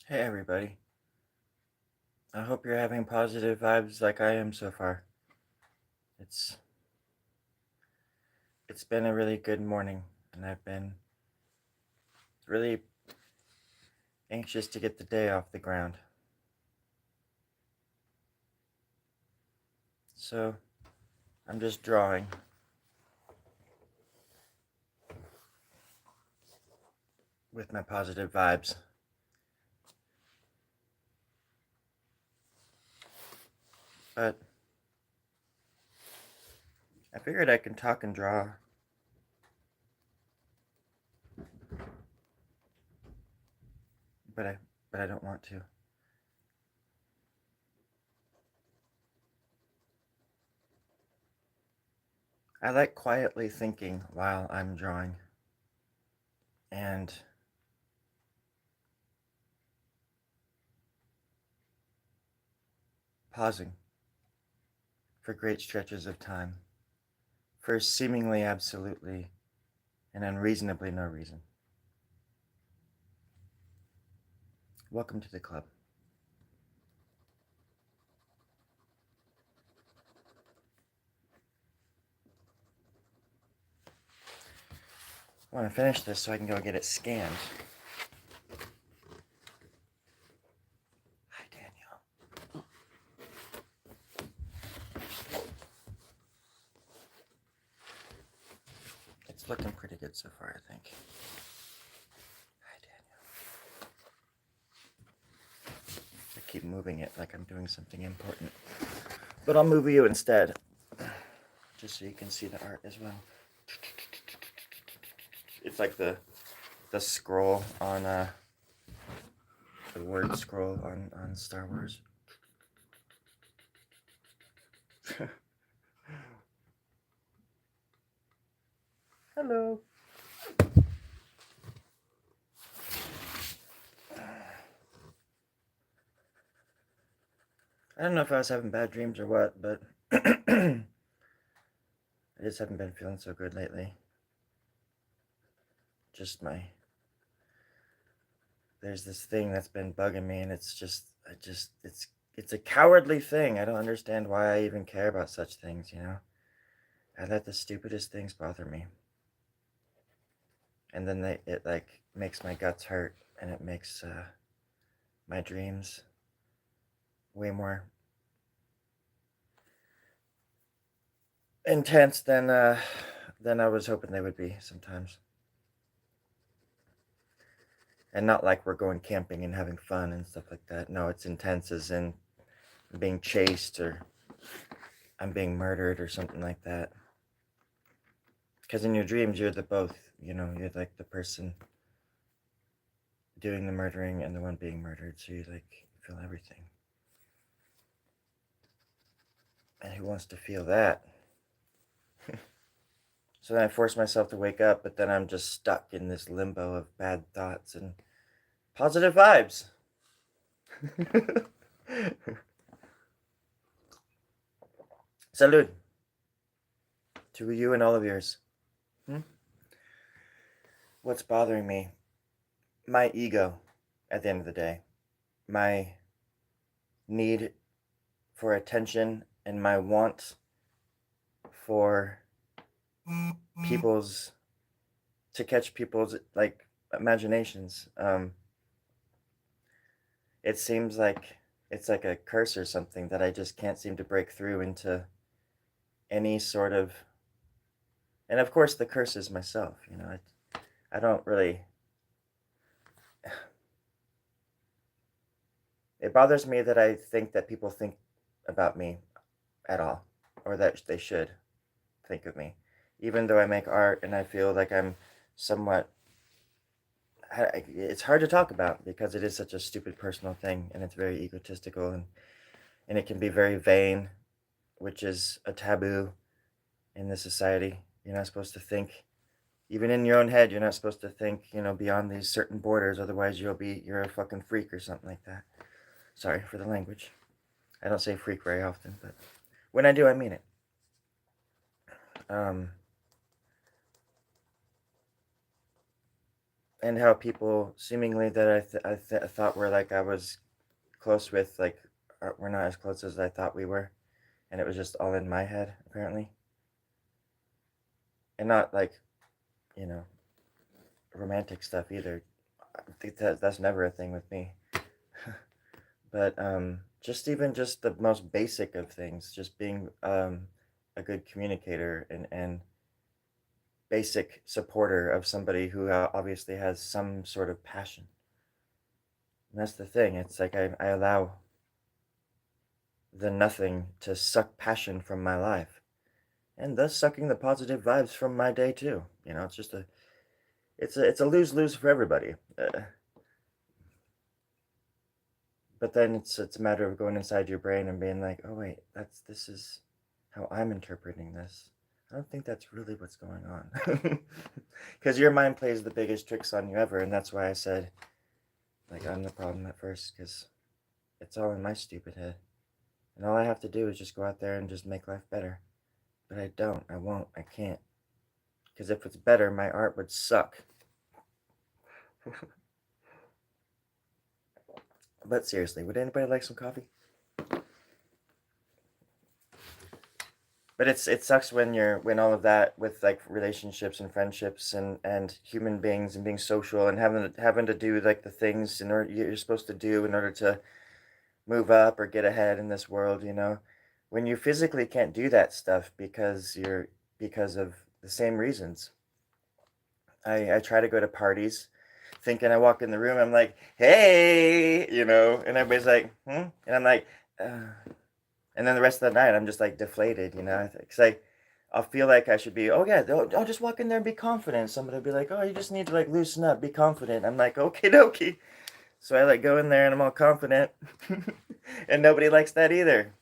Hey everybody. I hope you're having positive vibes like I am so far. It's it's been a really good morning and I've been really anxious to get the day off the ground. So, I'm just drawing with my positive vibes. But I figured I can talk and draw, but I don't want to. I like quietly thinking while I'm drawing and pausing for great stretches of time for seemingly absolutely and unreasonably no reason. Welcome to the club. I want to finish this so I can go get it scanned. Hi, Daniel. It's looking pretty good so far, I think. Hi, Daniel. I keep moving it like I'm doing something important. But I'll move you instead, just so you can see the art as well. It's like the scroll on the word scroll on Star Wars. Hello. I don't know if I was having bad dreams or what, but I just haven't been feeling so good lately. Just there's this thing that's been bugging me, and it's a cowardly thing. I don't understand why I even care about such things, you know? I let the stupidest things bother me. And then it like makes my guts hurt, and it makes my dreams way more intense than I was hoping they would be sometimes. And not like we're going camping and having fun and stuff like that. No, it's intense as in being chased or I'm being murdered or something like that. Because in your dreams, you're the both. You know, you're like the person doing the murdering and the one being murdered. So you like feel everything. And who wants to feel that? So then I force myself to wake up, but then I'm just stuck in this limbo of bad thoughts and positive vibes. Salud to you and all of yours. Hmm? What's bothering me? My ego at the end of the day. My need for attention and my want for people's to catch people's like imaginations. It seems like it's like a curse or something that I just can't seem to break through into any sort of. And of course, the curse is myself. You know, I don't really. It bothers me that I think that people think about me at all, or that they should think of me, even though I make art and I feel like I'm somewhat. It's hard to talk about because it is such a stupid personal thing and it's very egotistical and it can be very vain, which is a taboo in this society. You're not supposed to think, even in your own head, you're not supposed to think, you know, beyond these certain borders. Otherwise, you're a fucking freak or something like that. Sorry for the language. I don't say freak very often, but when I do, I mean it. Um, and how people seemingly that I thought were like I was close with, like, we're not as close as I thought we were, and it was just all in my head apparently, and not like, you know, romantic stuff either. I think that's never a thing with me. But just even just the most basic of things, just being a good communicator and basic supporter of somebody who obviously has some sort of passion. And that's the thing. It's like I allow the nothing to suck passion from my life, and thus sucking the positive vibes from my day too. You know, it's just it's a lose lose for everybody. But then it's a matter of going inside your brain and being like, oh wait, this is how I'm interpreting this. I don't think that's really what's going on. Because your mind plays the biggest tricks on you ever, and that's why I said, like, I'm the problem at first, because it's all in my stupid head. And all I have to do is just go out there and just make life better. But I don't, I won't, I can't. Because if it's better, my art would suck. But seriously, would anybody like some coffee? But it sucks when all of that with like relationships and friendships and human beings and being social and having to do like the things in order you're supposed to do in order to move up or get ahead in this world, you know. When you physically can't do that stuff because of the same reasons. I try to go to parties thinking I walk in the room, I'm like, hey, you know, and everybody's like, hmm? And I'm like, and then the rest of the night I'm just like deflated, you know, because I'll feel like I should be, oh yeah, I'll just walk in there and be confident. Somebody will be like, oh, you just need to like loosen up, be confident. I'm like, okay, dokie. So I like go in there and I'm all confident, and nobody likes that either.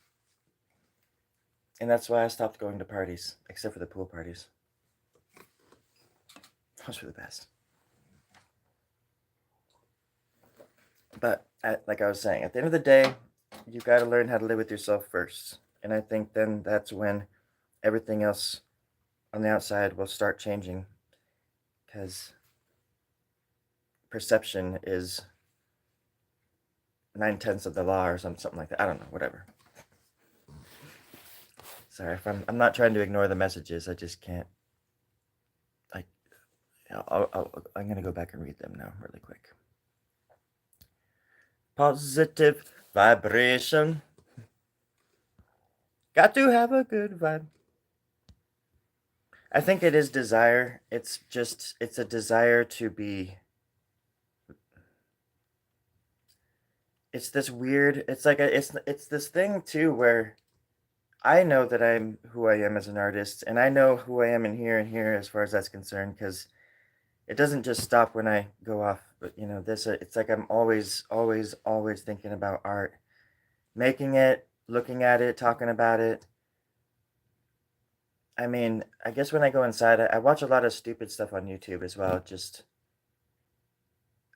And that's why I stopped going to parties, except for the pool parties. Those were the best. But like I was saying, at the end of the day, you got to learn how to live with yourself first. And I think then that's when everything else on the outside will start changing, because perception is 9/10 of the law or something like that. I don't know, whatever. Sorry if I'm not trying to ignore the messages. I just can't. I I'm gonna go back and read them now really quick. Positive vibration. Got to have a good vibe. I think it is desire. It's a desire to be. It's this weird. It's like it's this thing too where I know that I'm who I am as an artist, and I know who I am in here and here as far as that's concerned, because it doesn't just stop when I go off. But you know, this it's like I'm always, always, always thinking about art, making it, looking at it, talking about it. I mean, I guess when I go inside, I watch a lot of stupid stuff on YouTube as well. Just,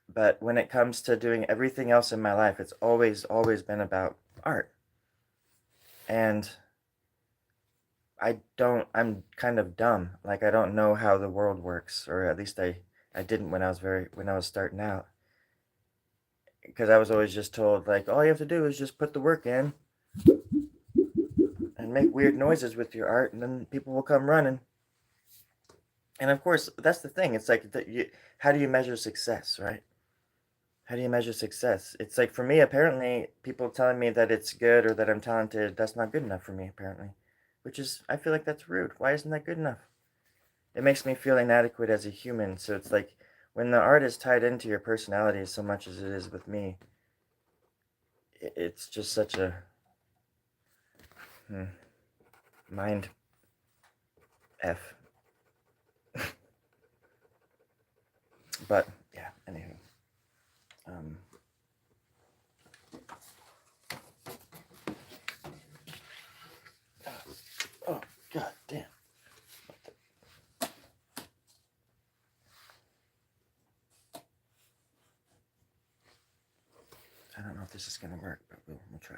but when it comes to doing everything else in my life, it's always, always been about art. And I'm kind of dumb. Like I don't know how the world works, or at least I didn't when I was starting out. Because I was always just told like all you have to do is just put the work in and make weird noises with your art, and then people will come running. And of course, that's the thing. It's like how do you measure success, right? How do you measure success? It's like for me, apparently, people telling me that it's good or that I'm talented, that's not good enough for me, apparently. Which is, I feel like that's rude. Why isn't that good enough? It makes me feel inadequate as a human. So it's like when the art is tied into your personality so much as it is with me, it's just such a mind F. But yeah, anywho. Um, oh, god damn. I don't know if this is gonna work, but we'll try.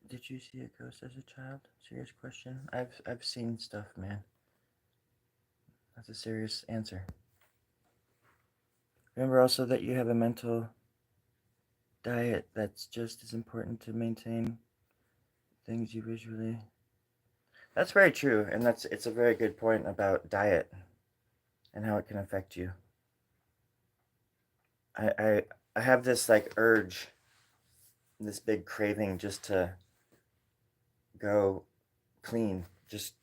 Did you see a ghost as a child? Serious question. I've seen stuff, man. That's a serious answer. Remember also that you have a mental diet that's just as important to maintain things you visually. That's very true, and it's a very good point about diet and how it can affect you. I have this like urge, this big craving just to go clean, just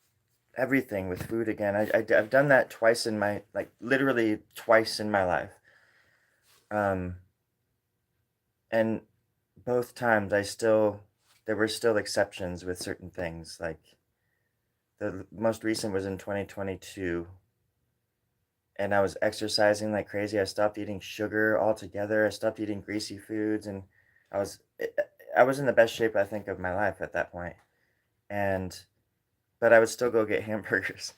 everything with food again. I've done that twice in my, like literally twice in my life. Um, and both times there were still exceptions with certain things. Like the most recent was in 2022, and I was exercising like crazy. I stopped eating sugar altogether. I stopped eating greasy foods, and I was I was in the best shape I think of my life at that point. And but I would still go get hamburgers.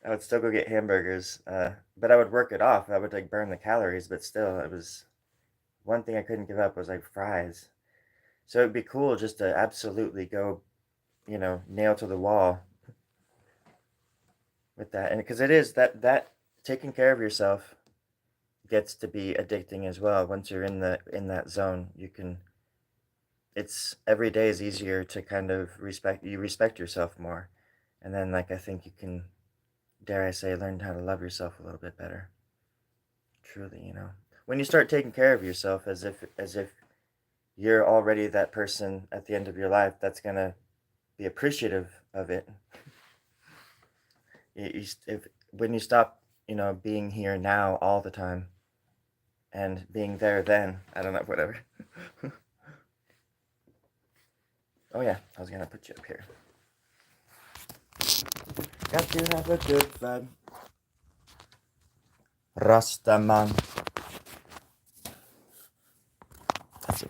I would still go get hamburgers, but I would work it off. I would like burn the calories, but still, it was one thing I couldn't give up was like fries. So it'd be cool just to absolutely go, nail to the wall with that, and because it is that taking care of yourself gets to be addicting as well. Once you're in that zone, you can. It's every day is easier to kind of respect yourself more, and then like I think you can, dare I say, learn how to love yourself a little bit better. Truly, when you start taking care of yourself as if you're already that person at the end of your life that's gonna be appreciative of it. If when you stop, being here now all the time and being there then, I don't know, whatever. Oh yeah, I was gonna put you up here. Got to have a good vibe. Rastaman.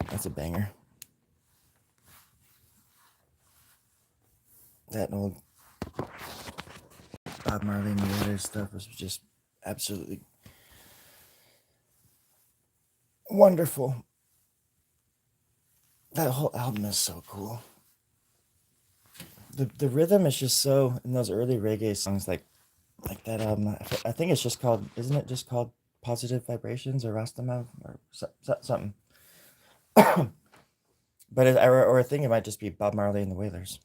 That's a banger. That old Bob Marley and the Wailers stuff was just absolutely wonderful. That whole album is so cool. The rhythm is just so in those early reggae songs, like that album. I think it's just called, isn't it just called Positive Vibrations or Rastaman or something? But or I think it might just be Bob Marley and the Wailers.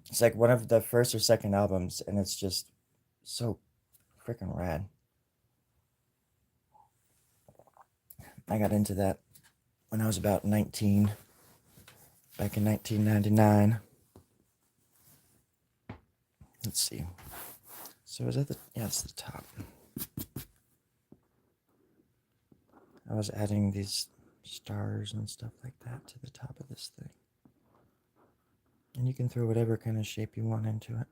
It's like one of the first or second albums, and it's just so freaking rad. I got into that when I was about 19, back in 1999. Let's see. So is that it's the top. I was adding these stars and stuff like that to the top of this thing. And you can throw whatever kind of shape you want into it.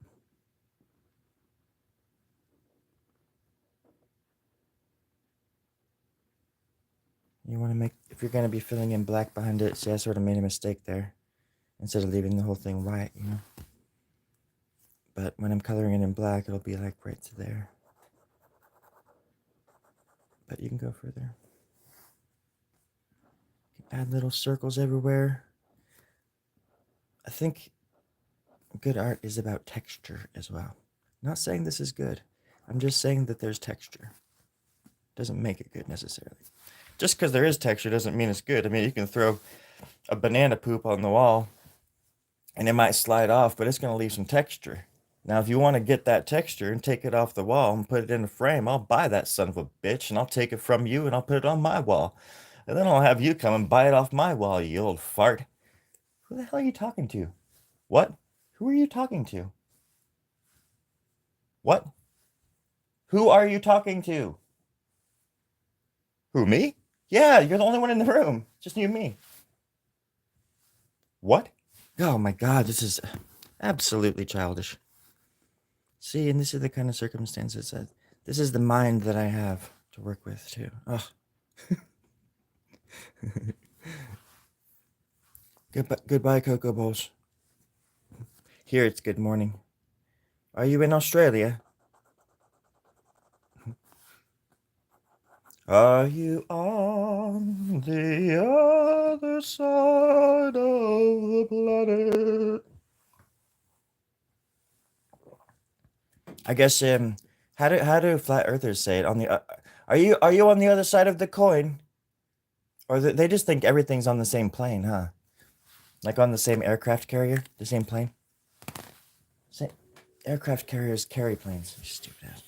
You want to make, if you're going to be filling in black behind it, see I sort of made a mistake there. Instead of leaving the whole thing white, But when I'm coloring it in black, it'll be like right to there. But you can go further. You can add little circles everywhere. I think good art is about texture as well. I'm not saying this is good. I'm just saying that there's texture. Doesn't make it good necessarily. Just because there is texture doesn't mean it's good. I mean, you can throw a banana poop on the wall and it might slide off, but it's going to leave some texture. Now, if you want to get that texture and take it off the wall and put it in a frame, I'll buy that son of a bitch and I'll take it from you and I'll put it on my wall. And then I'll have you come and buy it off my wall, you old fart. Who the hell are you talking to? What? Who are you talking to? What? Who are you talking to? Who, me? Yeah, you're the only one in the room. Just you and me. What? Oh my god, this is absolutely childish. See, and this is the kind of circumstances that this is the mind that I have to work with too. Ugh. Goodbye, Cocoa Balls. Here it's good morning. Are you in Australia? Are you on the other side of the planet? I guess how do flat earthers say it? On the are you on the other side of the coin? Or they just think everything's on the same plane, huh? Like on the same aircraft carrier, the same plane. Same aircraft carriers carry planes. You stupid ass.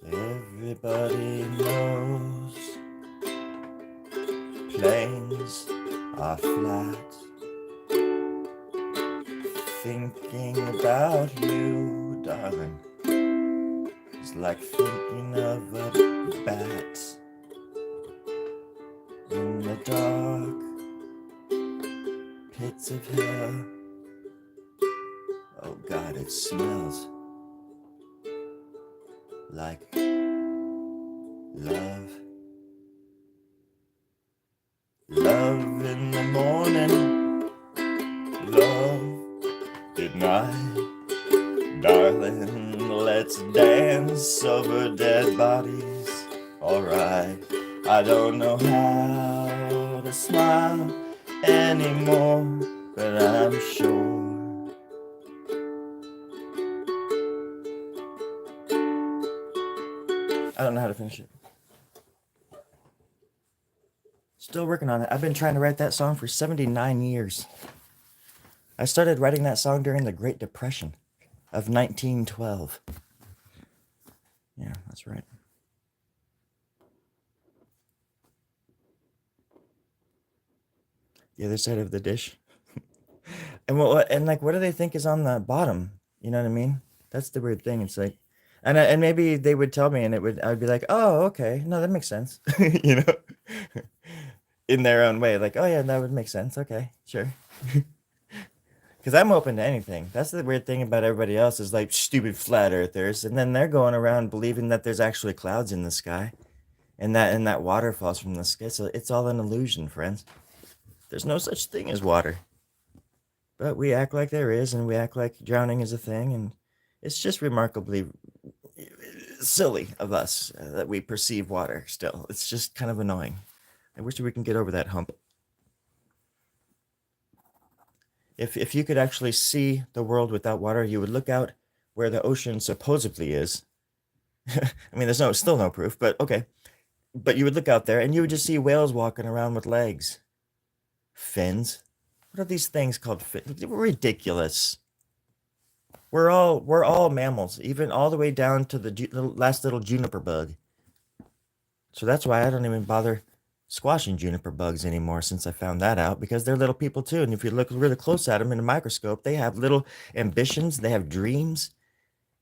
Everybody knows planes are flat. Thinking about you, darling, is like thinking of a bat in the dark pits of hell. Oh God, it smells like love. Love in the morning, love at night. Darling, let's dance over dead bodies. Alright, I don't know how to smile anymore, but I'm sure I don't know how to finish it. Still working on it. I've been trying to write that song for 79 years. I started writing that song during the Great Depression of 1912. Yeah, that's right. The other side of the dish. And what do they think is on the bottom? You know what I mean? That's the weird thing. It's like, and maybe they would tell me, and I'd be like, oh, okay, no, that makes sense. You know, in their own way, like, oh yeah, that would make sense. Okay, sure. Because I'm open to anything. That's the weird thing about everybody else is like stupid flat earthers, and then they're going around believing that there's actually clouds in the sky, and that water falls from the sky. So it's all an illusion, friends. There's no such thing as water. But we act like there is, and we act like drowning is a thing, and it's just remarkably silly of us that we perceive water still. It's just kind of annoying. I wish we can get over that hump. If you could actually see the world without water, you would look out where the ocean supposedly is. I mean, there's still no proof, but okay. But you would look out there, and you would just see whales walking around with legs, fins. What are these things called? Fins? Ridiculous. We're all mammals, even all the way down to the last little juniper bug. So that's why I don't even bother squashing juniper bugs anymore since I found that out, because they're little people too. And if you look really close at them in a microscope, they have little ambitions, they have dreams.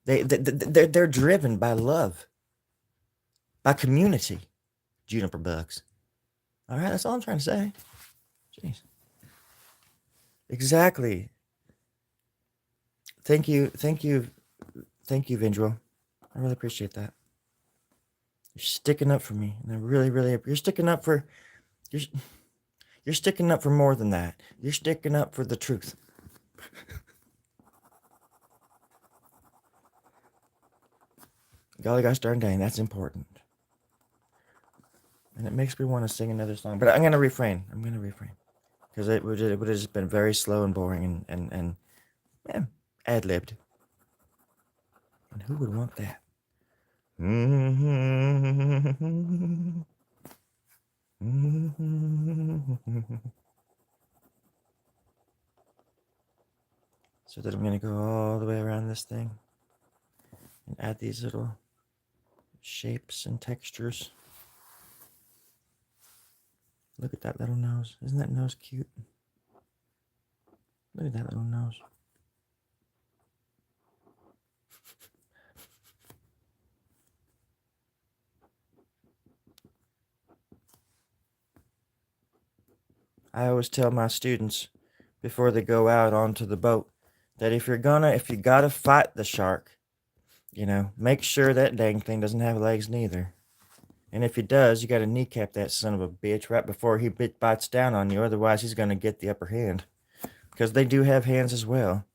They're driven by love, by community. Juniper bugs. All right, that's all I'm trying to say. Jeez. Exactly. Thank you, Vindro. I really appreciate that. You're sticking up for me, and I really, really, you're sticking up for, you're, you're sticking up for more than that. You're sticking up for the truth. Golly gosh darn dang, that's important. And it makes me want to sing another song, but I'm gonna refrain. Because it would have just been very slow and boring and ad-libbed. And who would want that? So that I'm gonna go all the way around this thing and add these little shapes and textures. Look at that little nose. Isn't that nose cute? Look at that little nose. I always tell my students before they go out onto the boat that if you gotta fight the shark, make sure that dang thing doesn't have legs neither. And if he does, you gotta kneecap that son of a bitch right before he bites down on you. Otherwise, he's gonna get the upper hand. Because they do have hands as well.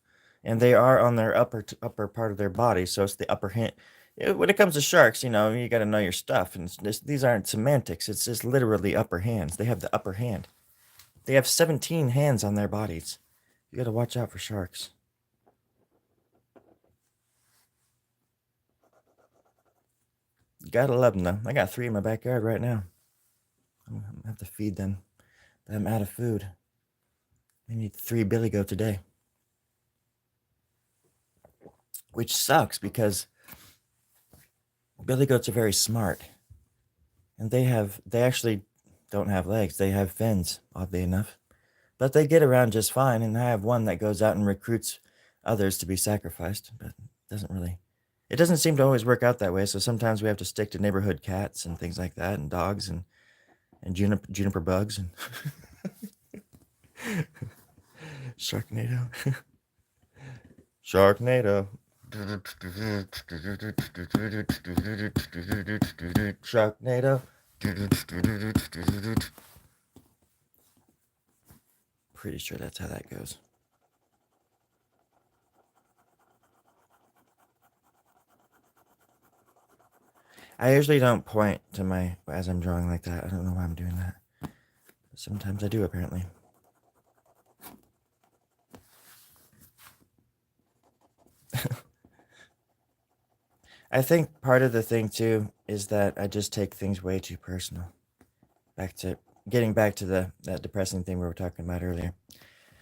And they are on their upper part of their body, so it's the upper hand. When it comes to sharks, you gotta know your stuff. And these aren't semantics. It's just literally upper hands. They have the upper hand. They have 17 hands on their bodies. You gotta watch out for sharks. gotta love them though. I got 3 in my backyard right now. I'm gonna have to feed them, but I'm out of food. I need 3 billy goats a day, which sucks because billy goats are very smart, and they actually don't have legs. They have fins, oddly enough, but they get around just fine. And I have one that goes out and recruits others to be sacrificed, but it doesn't seem to always work out that way. So sometimes we have to stick to neighborhood cats and things like that, and dogs and juniper bugs and Sharknado. Sharknado. Sharknado. Pretty sure that's how that goes. I usually don't point to as I'm drawing like that. I don't know why I'm doing that. But sometimes I do, apparently. I think part of the thing too is that I just take things way too personal. Getting back to that depressing thing we were talking about earlier.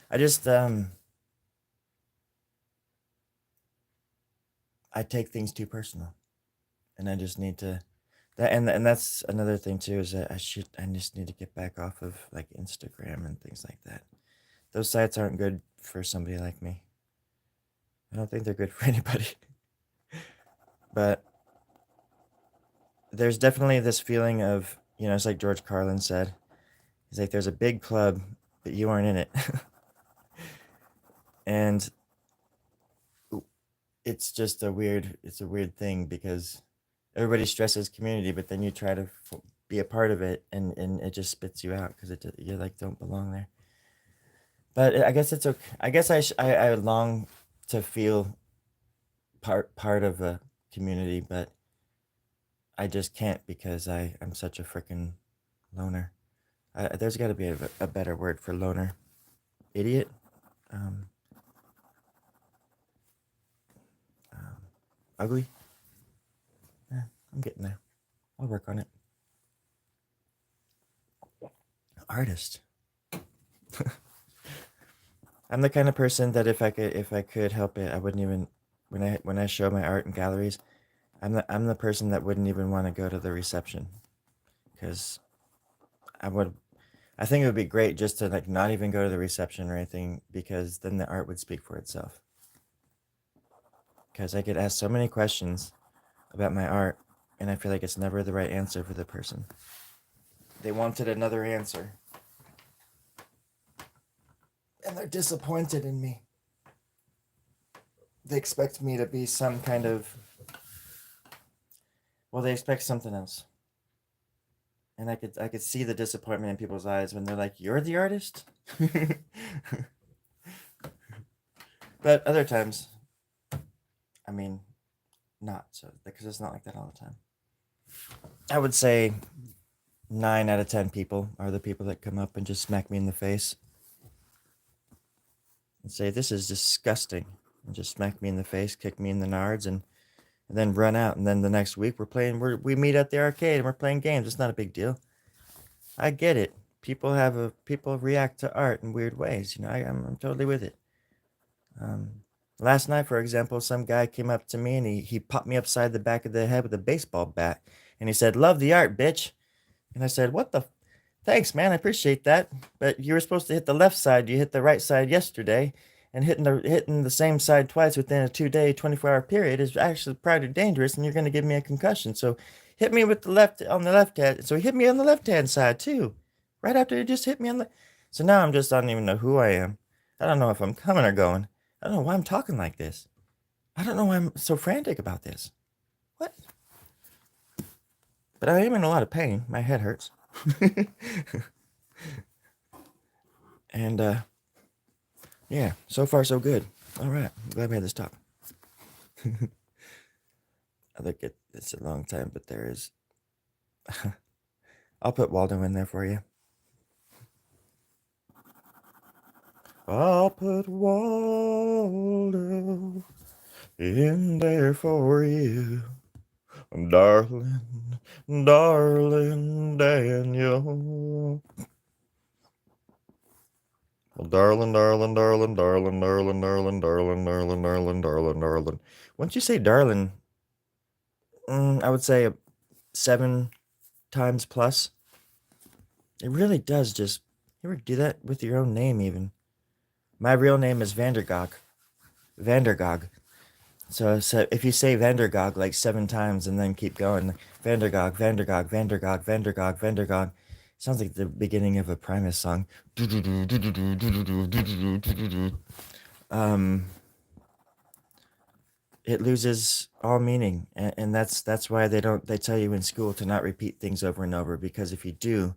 I just I take things too personal, and I just need to and that's another thing too, is that I just need to get back off of like Instagram and things like that. Those sites aren't good for somebody like me. I don't think they're good for anybody. But there's definitely this feeling of, it's like George Carlin said. He's like, there's a big club, but you aren't in it. And it's just it's a weird thing because everybody stresses community, but then you try to be a part of it, and it just spits you out because you like don't belong there. But I guess it's okay. I guess I long to feel part of a community, but I just can't because I'm such a freaking loner. There's got to be a better word for loner. Idiot. Um, Ugly. I'm getting there. I'll work on it. Artist. I'm the kind of person that if I could help it, I wouldn't even when I show my art in galleries, I'm the person that wouldn't even want to go to the reception because I think it would be great just to like not even go to the reception or anything, because then the art would speak for itself. Because I get asked so many questions about my art, and I feel like it's never the right answer for the person. They wanted another answer, and they're disappointed in me. They expect me to be some kind of, well, they expect something else. And I could see the disappointment in people's eyes when they're like, "You're the artist?" But other times, I mean, not so, because it's not like that all the time. I would say 9 out of 10 people are the people that come up and just smack me in the face and say, "This is disgusting," and just smack me in the face, kick me in the nards, and then run out. And then the next week we meet at the arcade and we're playing games. It's not a big deal. I get it. People react to art in weird ways. I'm totally with it. Last night, for example, some guy came up to me and he popped me upside the back of the head with a baseball bat, and he said, "Love the art, bitch." And I said, "What the? Thanks, man. I appreciate that. But you were supposed to hit the left side. You hit the right side yesterday, and hitting the same side twice within a 2-day, 24-hour period is actually pretty dangerous, and you're going to give me a concussion. So hit me with the left on the left hand." So he hit me on the left hand side too, right after he just hit me on the. So now I don't even know who I am. I don't know if I'm coming or going. I don't know why I'm talking like this. I don't know why I'm so frantic about this. What? But I am in a lot of pain. My head hurts. And yeah, so far so good. All right, I'm glad we had this talk. I think it's a long time, but there is. I'll put Waldo in there for you. I'll put Waldo in there for you. Darling, darling Daniel. Well, darling, darling, darling, darling, darling, darling, darling, darling, darling, darling, darling. Once you say darling, I would say 7 times plus. It really does just. You ever do that with your own name, even? My real name is Vandergog. Vandergog. So if you say Vandergog like 7 times and then keep going, Vandergog, Vandergog, Vandergog, Vandergog, Vandergog. Sounds like the beginning of a Primus song. Um, it loses all meaning, and that's why they tell you in school to not repeat things over and over, because if you do,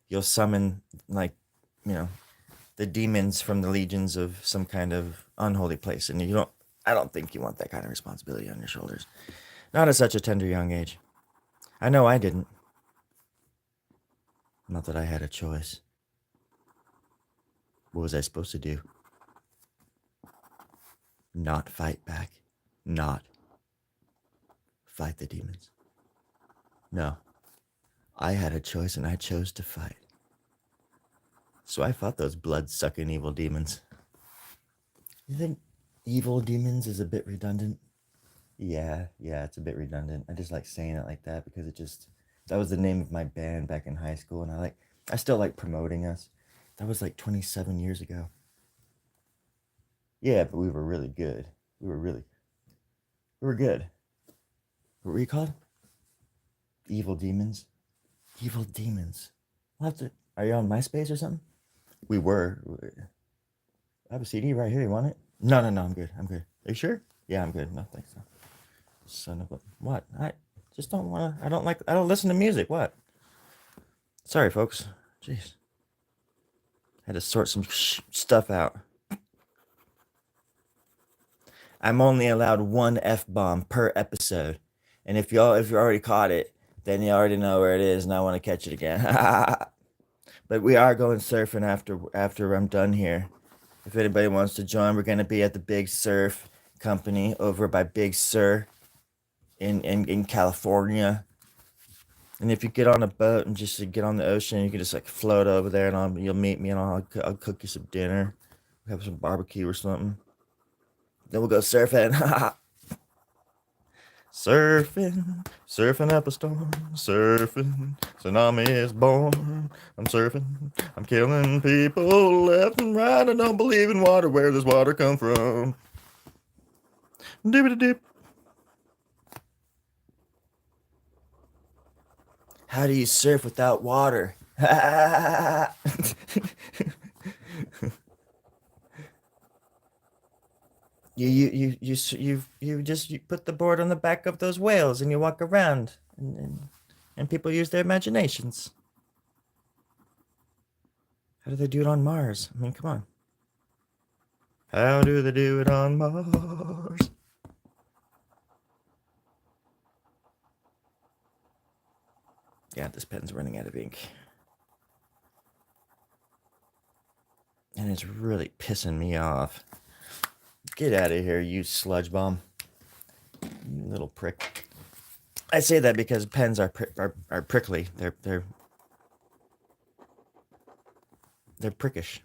you'll summon, like, you know, the demons from the legions of some kind of unholy place, and I don't think you want that kind of responsibility on your shoulders, not at such a tender young age. I know I didn't. Not that I had a choice. What was I supposed to do? Not fight back. Not fight the demons. No. I had a choice and I chose to fight. So I fought those blood-sucking evil demons. You think evil demons is a bit redundant? Yeah, it's a bit redundant. I just like saying it like that because that was the name of my band back in high school, and I still like promoting us. That was like 27 years ago. Yeah, but we were really good. We were good. What were you called? Evil demons. Evil demons. Are you on MySpace or something? We were. I have a CD right here. You want it? No, I'm good. Are you sure? Yeah, I'm good. No, thanks. Son of a what? I just don't want to. I don't listen to music. What? Sorry, folks. Jeez. Had to sort some stuff out. I'm only allowed 1 F-bomb per episode. And if you already caught it, then you already know where it is, and I want to catch it again. But we are going surfing after I'm done here. If anybody wants to join, we're going to be at the Big Surf Company over by Big Sur in California. And if you get on a boat and just get on the ocean, you can just like float over there, and you'll meet me, and I'll cook you some dinner, have some barbecue or something. Then we'll go surfing. Surfing up a storm, surfing, tsunami is born. I'm surfing, I'm killing people left and right. I don't believe in water. Where does water come from? Dippity dip. How do you surf without water? You put the board on the back of those whales and you walk around, and people use their imaginations. How do they do it on Mars? I mean, come on. How do they do it on Mars? Yeah, this pen's running out of ink. And it's really pissing me off. Get out of here, you sludge bomb. You little prick. I say that because pens are prickly. They're prickish.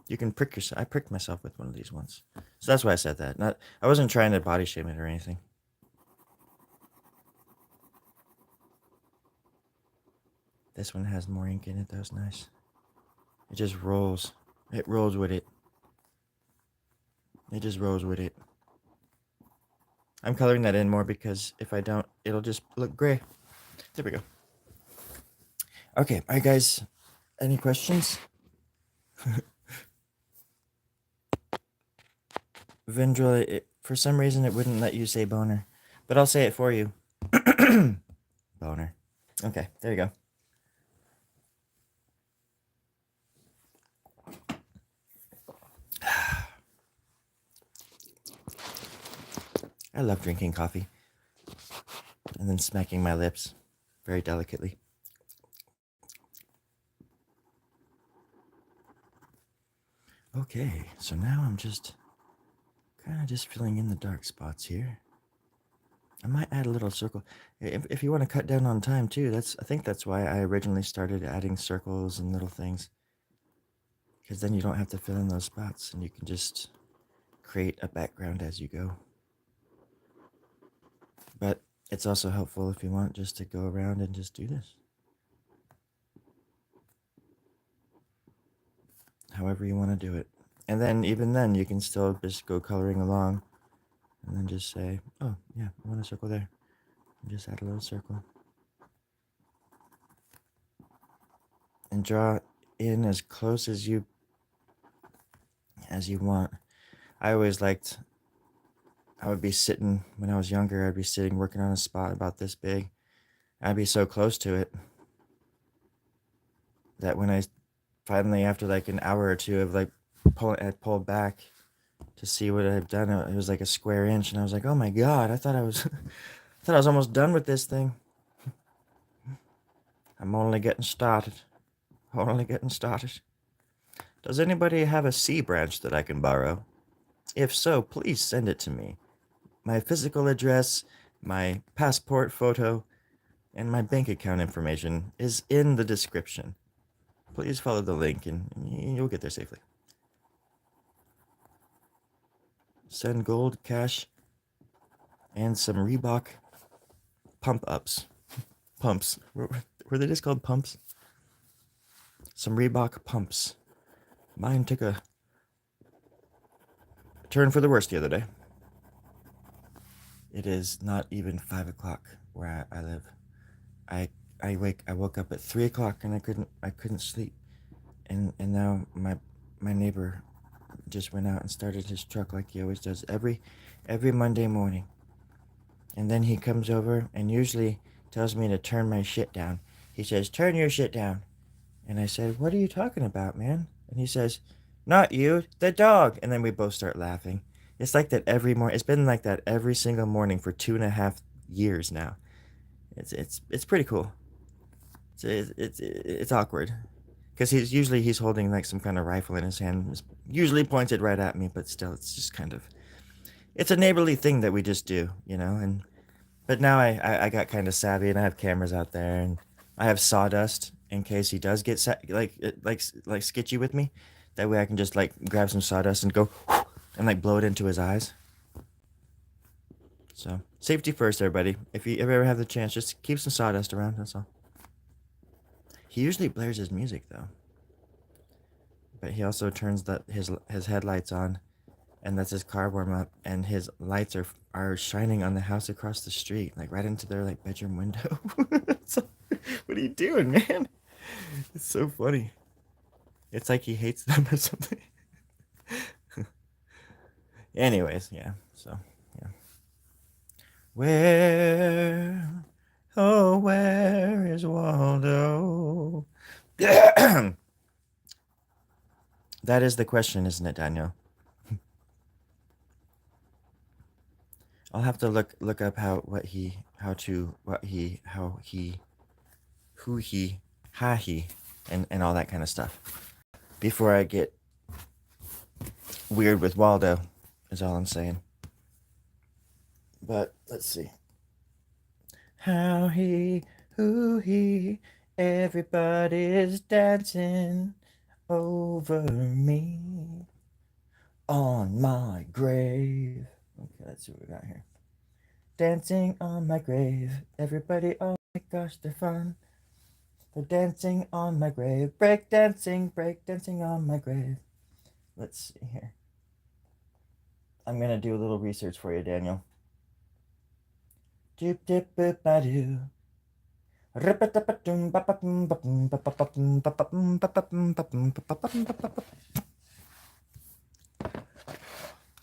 You can prick yourself. I pricked myself with one of these once. So that's why I said that. I wasn't trying to body shame it or anything. This one has more ink in it. That was nice. It just rolls. It rolls with it. It just rolls with it. I'm coloring that in more because if I don't, it'll just look gray. There we go. Okay, all right, guys. Any questions? Vendril, for some reason, it wouldn't let you say boner, but I'll say it for you. Boner. Okay, there you go. I love drinking coffee and then smacking my lips very delicately. Okay, so now I'm just kind of just filling in the dark spots here. I might add a little circle. If you want to cut down on time too, I think that's why I originally started adding circles and little things. Because then you don't have to fill in those spots and you can just create a background as you go. But it's also helpful if you want just to go around and just do this. However you want to do it. And then even then you can still just go coloring along and then just say, oh yeah, I want a circle there. And just add a little circle. And draw in as close as you want. I always liked, I would be sitting, when I was younger, I'd be sitting working on a spot about this big. I'd be so close to it that when I finally, after like an hour or two of like I'd pulled back to see what I've done, it was like a square inch, and I was like, oh my god, I thought I was, I thought I was almost done with this thing. I'm only getting started. Only getting started. Does anybody have a C branch that I can borrow? If so, please send it to me. My physical address, my passport photo, and my bank account information is in the description. Please follow the link and you'll get there safely. Send gold, cash, and some Reebok pumps. Were they just called pumps? Some Reebok pumps. Mine took a turn for the worse the other day. It is not even 5 o'clock where I live. I woke up at 3 o'clock and I couldn't sleep. And now my neighbor just went out and started his truck like he always does every Monday morning. And then he comes over and usually tells me to turn my shit down. He says, turn your shit down. And I said, what are you talking about, man? And he says, not you, the dog. And then we both start laughing. It's like that every morning. It's been like that every single morning for 2.5 years now. It's pretty cool. It's awkward. Because he's holding like some kind of rifle in his hand. It's usually pointed right at me, but still, it's just kind of... It's a neighborly thing that we just do, you know? But now I got kind of savvy and I have cameras out there and I have sawdust in case he does get like sketchy with me. That way I can just like grab some sawdust and go and like blow it into his eyes. So safety first, everybody. If you ever have the chance, just keep some sawdust around. That's all. He usually blares his music though, but he also turns his headlights on, and lets his car warm up, and his lights are shining on the house across the street, like right into their like bedroom window. So, what are you doing, man? It's so funny. It's like he hates them or something. Anyways, yeah. So, yeah. Where, oh, where is Waldo? That is the question, isn't it, Daniel? I'll have to look up who he, ha he, and all that kind of stuff before I get weird with Waldo, is all I'm saying. But let's see. How he, who he, everybody's dancing over me on my grave. Okay, let's see what we got here. Dancing on my grave. Everybody, oh my gosh, they're fun. They're dancing on my grave. Break dancing on my grave. Let's see here. I'm gonna do a little research for you, Daniel. Doop dip boop ba doo.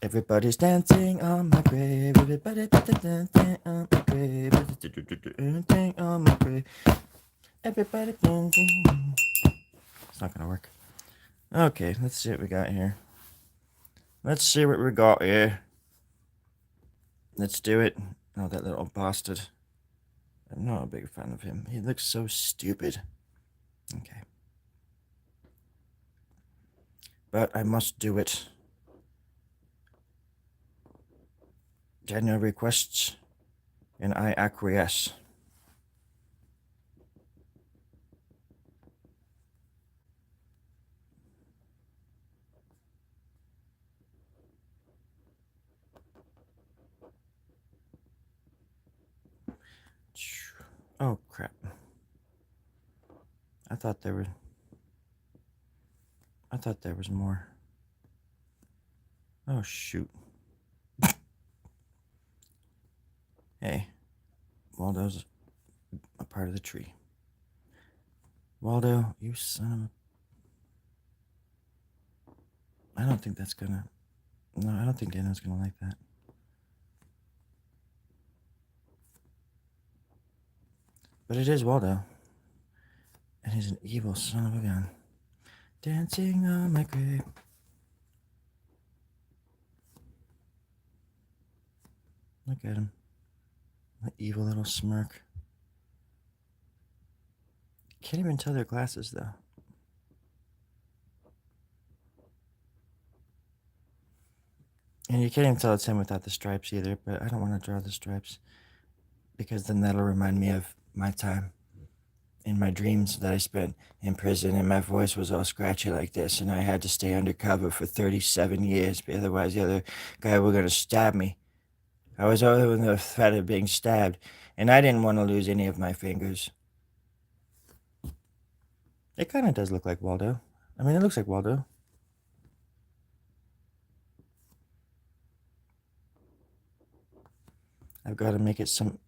Everybody's dancing on my grave. Everybody's dancing on my grave. Dancing on my grave. Everybody dancing. It's not gonna work. Okay, let's see what we got here. Let's see what we got here. Let's do it. Oh, that little bastard. I'm not a big fan of him. He looks so stupid. Okay. But I must do it. Daniel requests and I acquiesce. Oh crap. I thought there was more. Oh shoot. Hey, Waldo's a part of the tree. Waldo, you son of a... I don't think that's gonna... No, I don't think Dano's gonna like that. But it is Waldo. And he's an evil son of a gun. Dancing on my grave. Look at him. That evil little smirk. Can't even tell their glasses, though. And you can't even tell it's him without the stripes either, but I don't want to draw the stripes. Because then that'll remind me of my time in my dreams that I spent in prison, and my voice was all scratchy like this, and I had to stay undercover for 37 years, otherwise the other guy were going to stab me. I was over the threat of being stabbed, and I didn't want to lose any of my fingers. It kind of does look like Waldo. I mean, it looks like Waldo. I've got to make it some...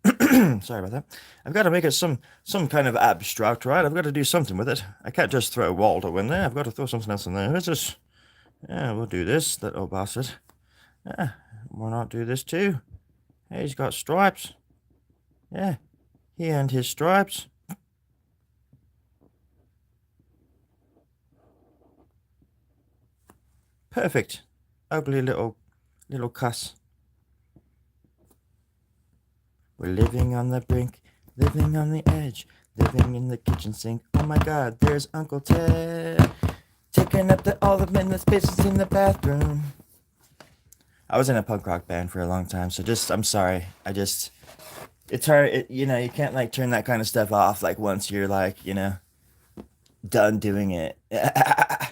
Sorry about that. I've got to make it some kind of abstract, right? I've got to do something with it. I can't just throw Waldo in there. I've got to throw something else in there. Let's just... Yeah, we'll do this, little bastard. Yeah, why not do this too? Hey, he's got stripes. Yeah, he earned his stripes. Perfect. Ugly little cuss. We're living on the brink, living on the edge, living in the kitchen sink. Oh my God, there's Uncle Ted taking up all the men spaces in the bathroom. I was in a punk rock band for a long time, so I'm sorry. It's hard. You can't like turn that kind of stuff off like once you're like, done doing it. I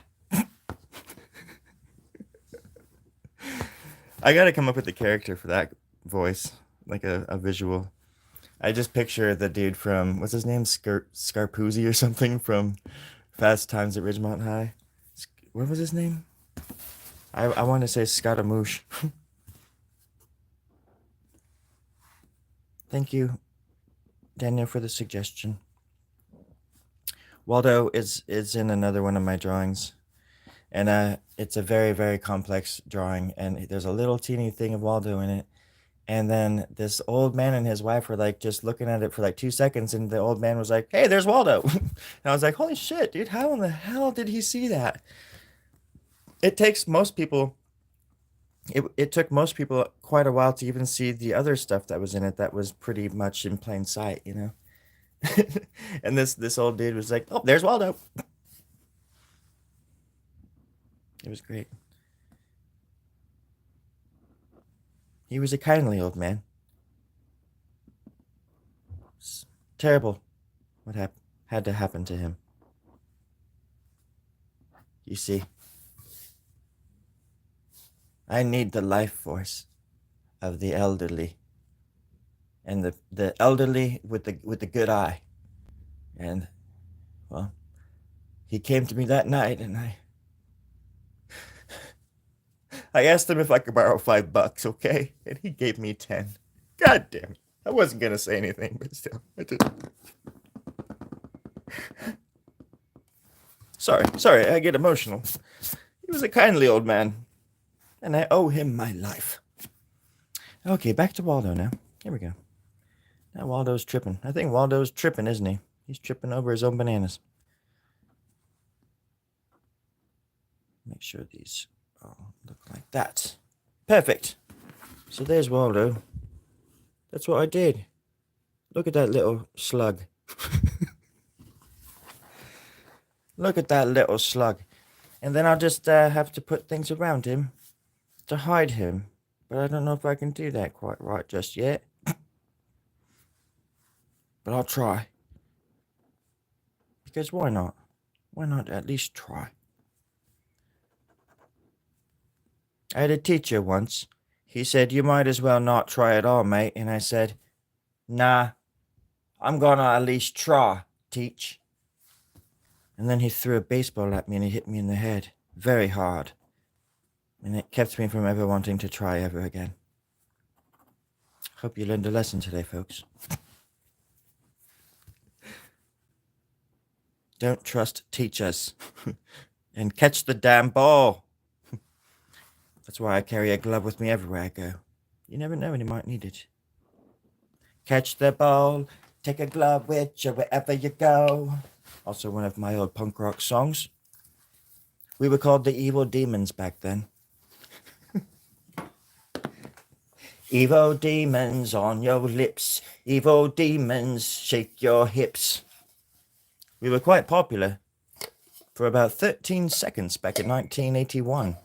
gotta come up with a character for that voice, like a visual. I just picture the dude from, what's his name, Scarpuzzi or something from Fast Times at Ridgemont High. What was his name? I want to say Scaramouche. Thank you, Daniel, for the suggestion. Waldo is in another one of my drawings, and it's a very, very complex drawing, and there's a little teeny thing of Waldo in it. And then this old man and his wife were like just looking at it for like 2 seconds, and the old man was like, "Hey, there's Waldo." And I was like, "Holy shit, dude! How in the hell did he see that?" It takes most people. It took most people quite a while to even see the other stuff that was in it that was pretty much in plain sight. And this old dude was like, "Oh, there's Waldo." It was great. He was a kindly old man. It's terrible what had to happen to him. You see, I need the life force of the elderly, and the elderly with the good eye. And well, he came to me that night, and I asked him if I could borrow $5, okay? And he gave me 10. God damn it. I wasn't gonna say anything, but still, I did. Sorry, I get emotional. He was a kindly old man, and I owe him my life. Okay, back to Waldo now. Here we go. Now Waldo's tripping. I think Waldo's tripping, isn't he? He's tripping over his own bananas. Make sure these all look like that. Perfect. So there's Waldo. That's what I did. Look at that little slug. Look at that little slug. And then I'll just have to put things around him to hide him. But I don't know if I can do that quite right just yet. but I'll try. Because why not? Why not at least try? I had a teacher once. He said, "You might as well not try at all, mate." And I said, "Nah, I'm gonna at least try, teach." And then he threw a baseball at me and it hit me in the head. Very hard. And it kept me from ever wanting to try ever again. Hope you learned a lesson today, folks. Don't trust teachers. And catch the damn ball. That's why I carry a glove with me everywhere I go. You never know when you might need it. Catch the ball, take a glove with you wherever you go. Also one of my old punk rock songs. We were called the Evil Demons back then. Evil demons on your lips. Evil demons, shake your hips. We were quite popular for about 13 seconds back in 1981.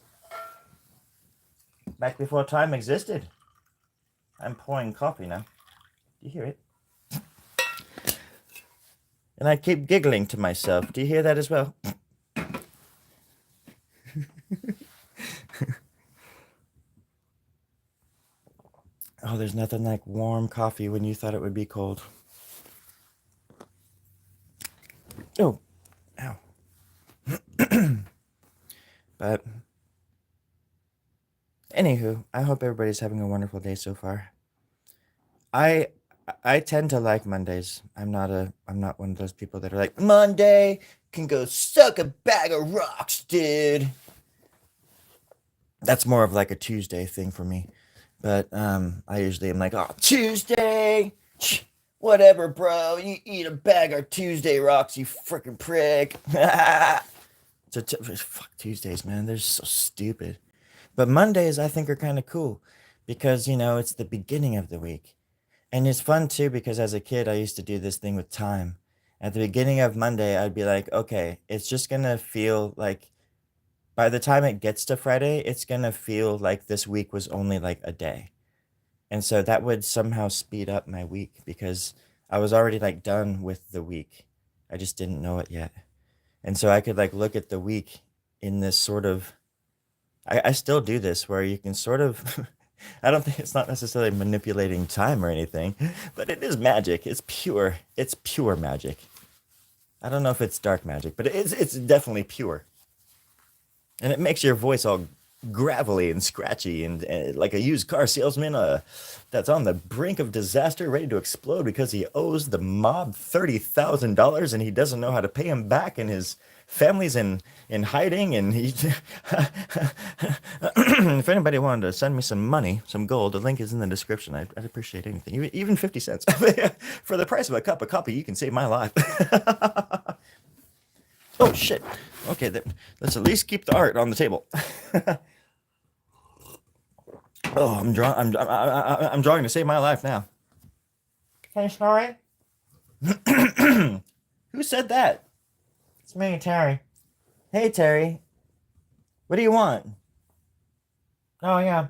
Back before time existed. I'm pouring coffee now. Do you hear it? And I keep giggling to myself. Do you hear that as well? Oh, there's nothing like warm coffee when you thought it would be cold. Oh, ow. But, anywho, I hope everybody's having a wonderful day so far. I tend to like Mondays. I'm not one of those people that are like, Monday can go suck a bag of rocks, dude. That's more of like a Tuesday thing for me. But I usually am like, oh, Tuesday, whatever, bro. You eat a bag of Tuesday rocks, you freaking prick. So fuck Tuesdays, man. They're so stupid. But Mondays, I think, are kind of cool because it's the beginning of the week, and it's fun too because as a kid, I used to do this thing with time. At the beginning of Monday, I'd be like, okay, it's just gonna feel like by the time it gets to Friday, it's gonna feel like this week was only like a day. And so that would somehow speed up my week because I was already like done with the week. I just didn't know it yet. And so I could like look at the week in this sort of I still do this where you can sort of I don't think it's not necessarily manipulating time or anything, but it is magic. It's pure magic. I don't know if it's dark magic, but it's definitely pure. And it makes your voice all gravelly and scratchy and like a used car salesman that's on the brink of disaster, ready to explode because he owes the mob $30,000 and he doesn't know how to pay him back, and his family's in hiding, and he if anybody wanted to send me some money, some gold, the link is in the description. I'd appreciate anything, even 50 cents. For the price of a cup of coffee, you can save my life. Oh shit. Okay, let's at least keep the art on the table. Oh, I'm drawing to save my life now. Hey, Snorri. Who said that? It's me, Terry. Hey, Terry. What do you want? Oh yeah.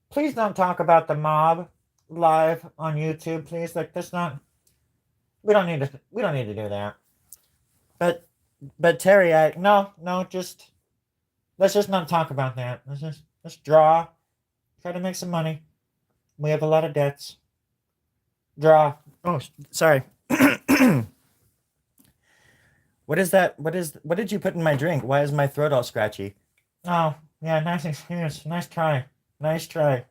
Please don't talk about the mob live on YouTube, please. Like, that's not. We don't need to. We don't need to do that. But Terry, just let's just not talk about that. Let's draw. Try to make some money. We have a lot of debts. Draw. Oh, sorry. What is that? What did you put in my drink? Why is my throat all scratchy? Oh, yeah, nice experience. Nice try. Nice try.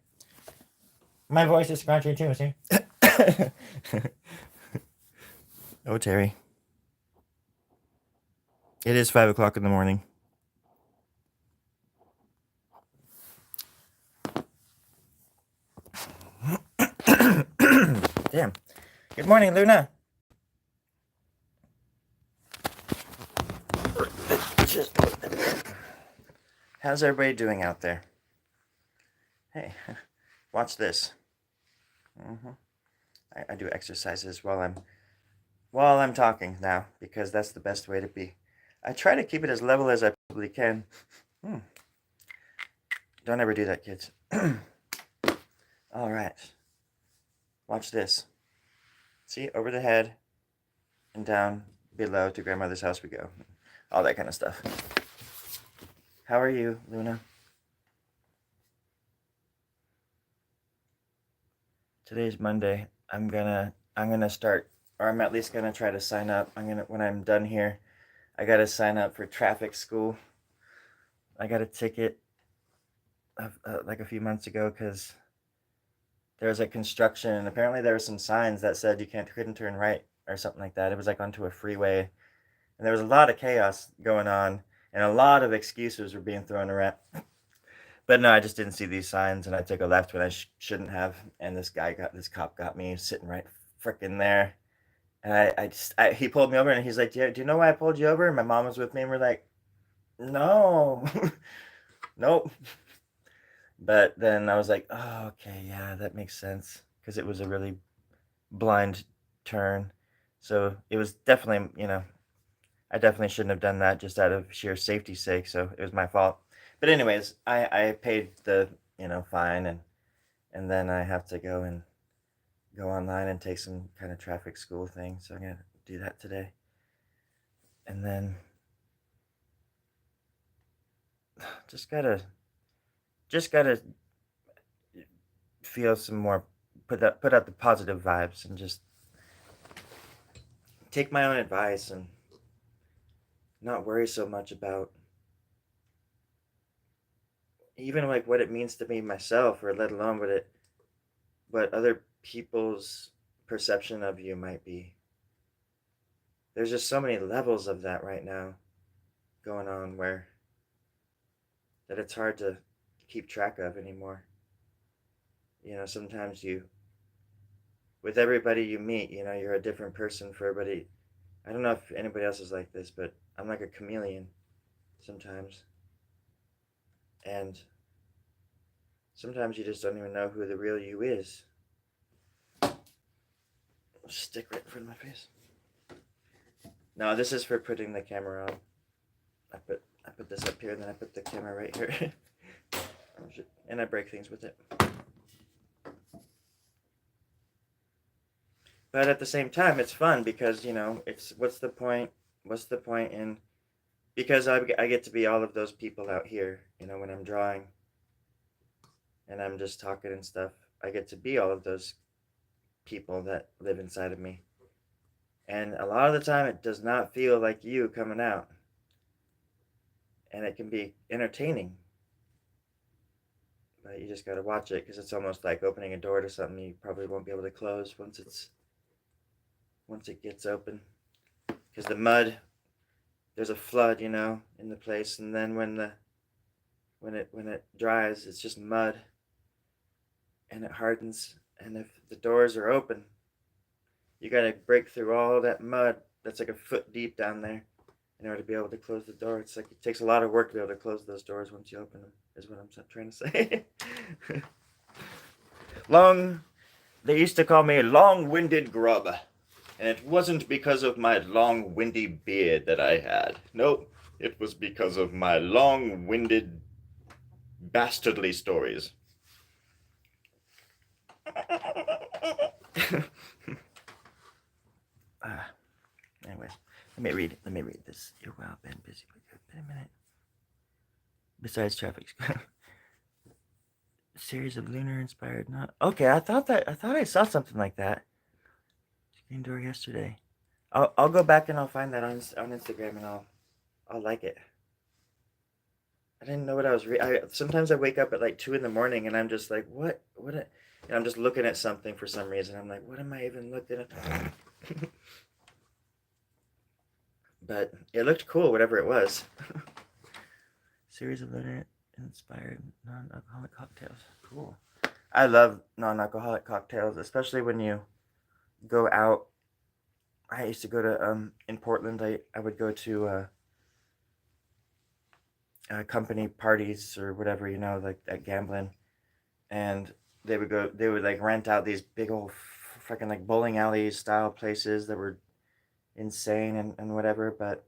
My voice is scratchy too, see? Oh, Terry. It is 5 o'clock in the morning. Damn. Good morning, Luna. How's everybody doing out there? Hey, watch this. I do exercises while I'm talking now because that's the best way to be. I try to keep it as level as I possibly can. Don't ever do that, kids. All right. Watch this. See, over the head and down below to grandmother's house we go. All that kind of stuff. How are you, Luna? Today's Monday. I'm gonna start, or I'm at least gonna try to sign up. When I'm done here, I gotta sign up for traffic school. I got a ticket like a few months ago because there was a construction, and apparently there were some signs that said couldn't turn right or something like that. It was like onto a freeway, and there was a lot of chaos going on, and a lot of excuses were being thrown around. But no, I just didn't see these signs, and I took a left when I shouldn't have. And this cop got me sitting right freaking there. And he pulled me over, and he's like, do you know why I pulled you over? And my mom was with me, and we're like, no, nope. But then I was like, oh, okay, yeah, that makes sense. Because it was a really blind turn. So it was definitely, I definitely shouldn't have done that just out of sheer safety's sake. So it was my fault. But anyways, I paid the, fine, and then I have to go online and take some kind of traffic school thing. So I'm gonna do that today. And then just gotta feel some more, put out the positive vibes, and just take my own advice and not worry so much about even like what it means to me myself, or let alone what other people's perception of you might be. There's just so many levels of that right now going on where that it's hard to keep track of anymore. Sometimes with everybody you meet, you're a different person for everybody. I don't know if anybody else is like this, but I'm like a chameleon sometimes. And sometimes you just don't even know who the real you is. Stick right in front of my face. No, this is for putting the camera on. I put this up here, and then I put the camera right here. And I break things with it. But at the same time, it's fun because, it's what's the point? What's the point in, because I get to be all of those people out here, when I'm drawing and I'm just talking and stuff. I get to be all of those people that live inside of me. And a lot of the time, it does not feel like you coming out. And it can be entertaining. But you just got to watch it, because it's almost like opening a door to something you probably won't be able to close once it gets open. Because the mud, there's a flood, in the place, and then when it dries, it's just mud, and it hardens. And if the doors are open, you got to break through all that mud that's like a foot deep down there in order to be able to close the door. It's like it takes a lot of work to be able to close those doors once you open them, is what I'm trying to say. They used to call me long-winded grub. And it wasn't because of my long, windy beard that I had. Nope, it was because of my long-winded, bastardly stories. Anyways, let me read this. You're well been busy. Been a minute. Besides traffic. Series of lunar inspired, not okay. I thought I saw something like that. Screen door yesterday. I'll go back and I'll find that on Instagram, and I'll like it. I didn't know what I was sometimes I wake up at like 2 in the morning, and I'm just like, what? And I'm just looking at something for some reason. I'm like, what am I even looking at? But it looked cool, whatever it was. Series of lunar inspired non-alcoholic cocktails. Cool. I love non-alcoholic cocktails, especially when you go out. I used to go to in Portland. I would go to company parties or whatever, like at gambling, and they would like rent out these big old fucking like bowling alley style places that were insane and whatever. But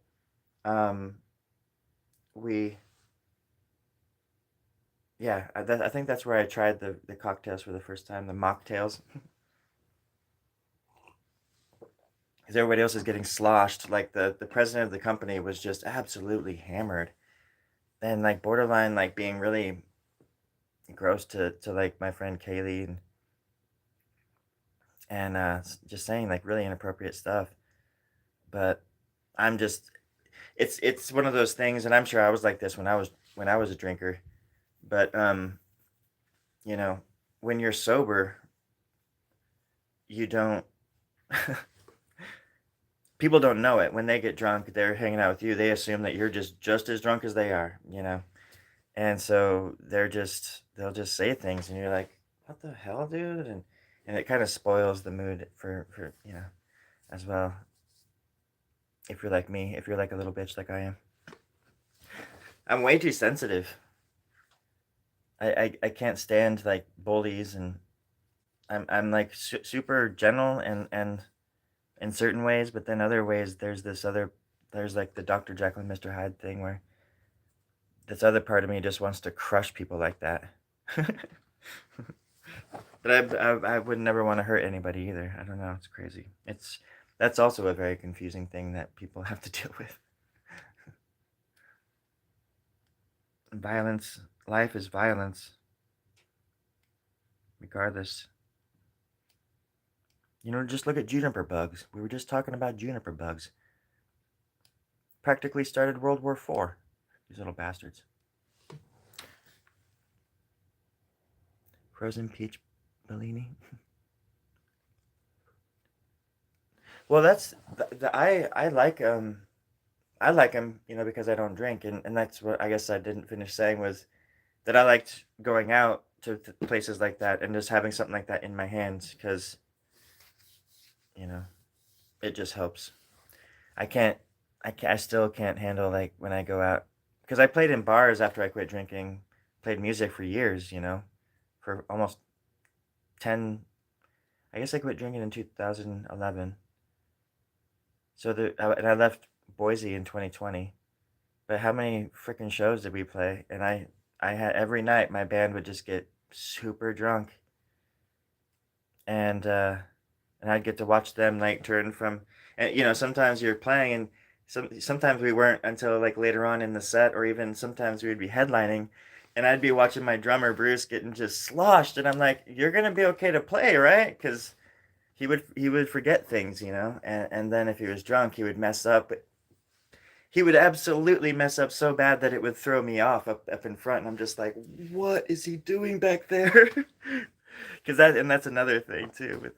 we yeah, I think that's where I tried the cocktails for the first time, the mocktails. because everybody else is getting sloshed. Like the president of the company was just absolutely hammered, and like borderline like being really gross to like my friend Kaylee, and just saying like really inappropriate stuff. But I'm just it's one of those things, and I'm sure I was like this when I was a drinker. But you know, when you're sober, you don't people don't know it. When they get drunk, they're hanging out with you. They assume that you're just as drunk as they are, you know. And so they'll just say things, and you're like, "What the hell, dude?" And it kind of spoils the mood for as well. If you're like me, if you're like a little bitch like I am, I'm way too sensitive. I can't stand like bullies, and I'm like super gentle and in certain ways, but then other ways there's like the Dr. Jekyll and Mr. Hyde thing where this other part of me just wants to crush people like that. But I would never want to hurt anybody either. I don't know. It's crazy. That's also a very confusing thing that people have to deal with. Violence, life is violence, regardless. You know, just look at juniper bugs. We were just talking about juniper bugs. Practically started World War IV. These little bastards. Frozen peach Bellini. Well, that's I like them, you know, because I don't drink, and that's what I guess I didn't finish saying was that I liked going out to places like that and just having something like that in my hands because you know it just helps. I can't, I still can't handle like when I go out because I played in bars after I quit drinking, played music for years, you know, for almost 10. I guess I quit drinking in 2011. And I left Boise in 2020. But how many freaking shows did we play? And I had every night my band would just get super drunk, and uh, and I'd get to watch them like turn from, and you know sometimes you're playing and sometimes we weren't until like later on in the set, or even sometimes we would be headlining, and I'd be watching my drummer Bruce getting just sloshed, and I'm like, you're gonna be okay to play, right? Because he would forget things, you know, and then if he was drunk, he would mess up. He would absolutely mess up so bad that it would throw me off up in front, and I'm just like, what is he doing back there? Because that's another thing too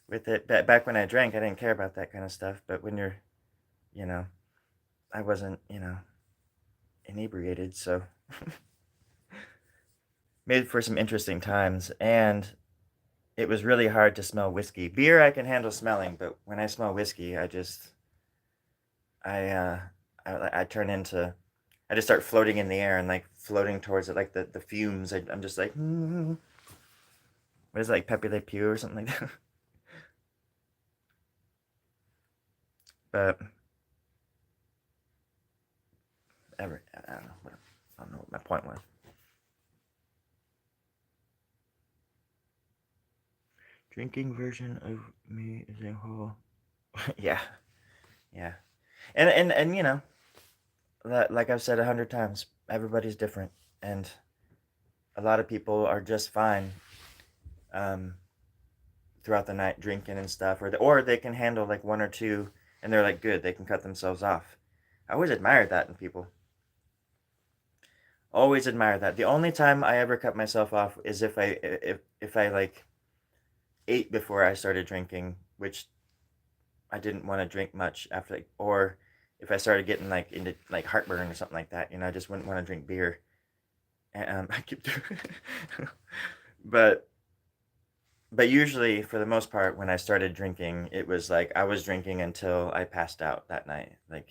with it. Back when I drank, I didn't care about that kind of stuff. But when you're, you know, I wasn't, you know, inebriated, so made for some interesting times. And it was really hard to smell whiskey. Beer I can handle smelling, but when I smell whiskey, I uh I turn into I just start floating in the air and like floating towards it, like the fumes. I'm just like, what is it, like Pepe Le Pew or something like that? But I don't know. I don't know what my point was. Drinking version of me is a whole. Yeah, yeah, and you know that like I've said 100 times, everybody's different, and a lot of people are just fine um, throughout the night drinking and stuff, or they can handle like one or two, and they're like good, they can cut themselves off. I always admired that in people. Always admire that. The only time I ever cut myself off is if I like ate before I started drinking, which I didn't want to drink much after, like, or if I started getting like into like heartburn or something like that, you know, I just wouldn't want to drink beer. And I keep doing, but but usually for the most part, when I started drinking, it was like I was drinking until I passed out that night, like,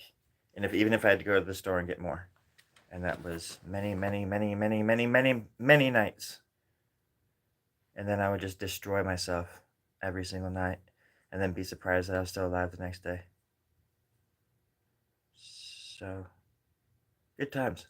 and if even if I had to go to the store and get more, and that was many nights. And then I would just destroy myself every single night and then be surprised that I was still alive the next day. So, good times.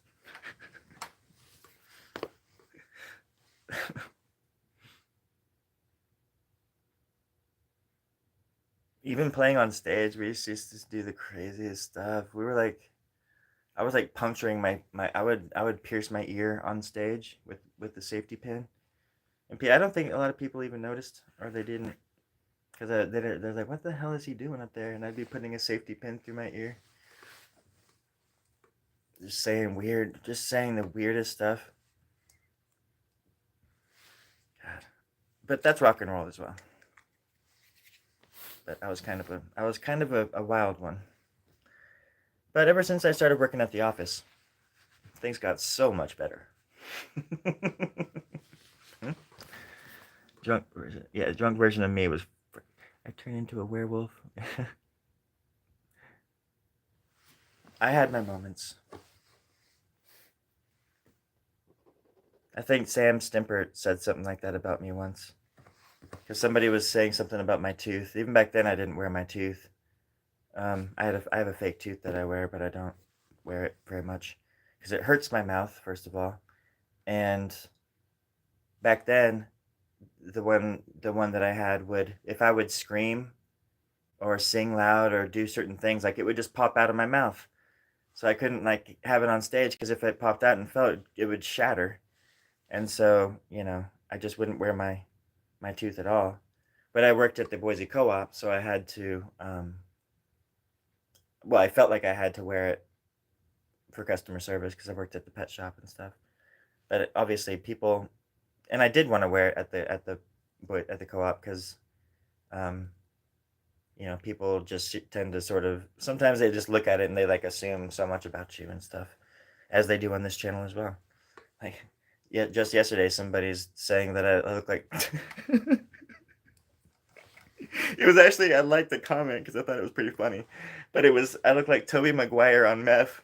even playing on stage, we used to do the craziest stuff. We were like, I was like puncturing my I would pierce my ear on stage with the safety pin. And I don't think a lot of people even noticed, or they didn't, because they're like, what the hell is he doing up there? And I'd be putting a safety pin through my ear, just saying the weirdest stuff. God, but that's rock and roll as well. But I was kind of a wild one. But ever since I started working at the office, things got so much better. Drunk version, yeah, drunk version of me was, I turned into a werewolf. I had my moments. I think Sam Stimpert said something like that about me once. Because somebody was saying something about my tooth. Even back then, I didn't wear my tooth. I have a fake tooth that I wear, but I don't wear it very much because it hurts my mouth, first of all. And back then, the one that I had would, if I would scream or sing loud or do certain things, like it would just pop out of my mouth. So I couldn't like have it on stage because if it popped out and fell, it would shatter. And so, I just wouldn't wear my tooth at all. But I worked at the Boise Co-op, so I had to. Well, I felt like I had to wear it for customer service because I worked at the pet shop and stuff. But obviously, people, and I did want to wear it at the co-op because, um, people just tend to sort of sometimes they just look at it and they like assume so much about you and stuff, as they do on this channel as well. Like, yeah, just yesterday, somebody's saying that I look like. It was actually, I liked the comment because I thought it was pretty funny, but it was, I look like Toby Maguire on meth,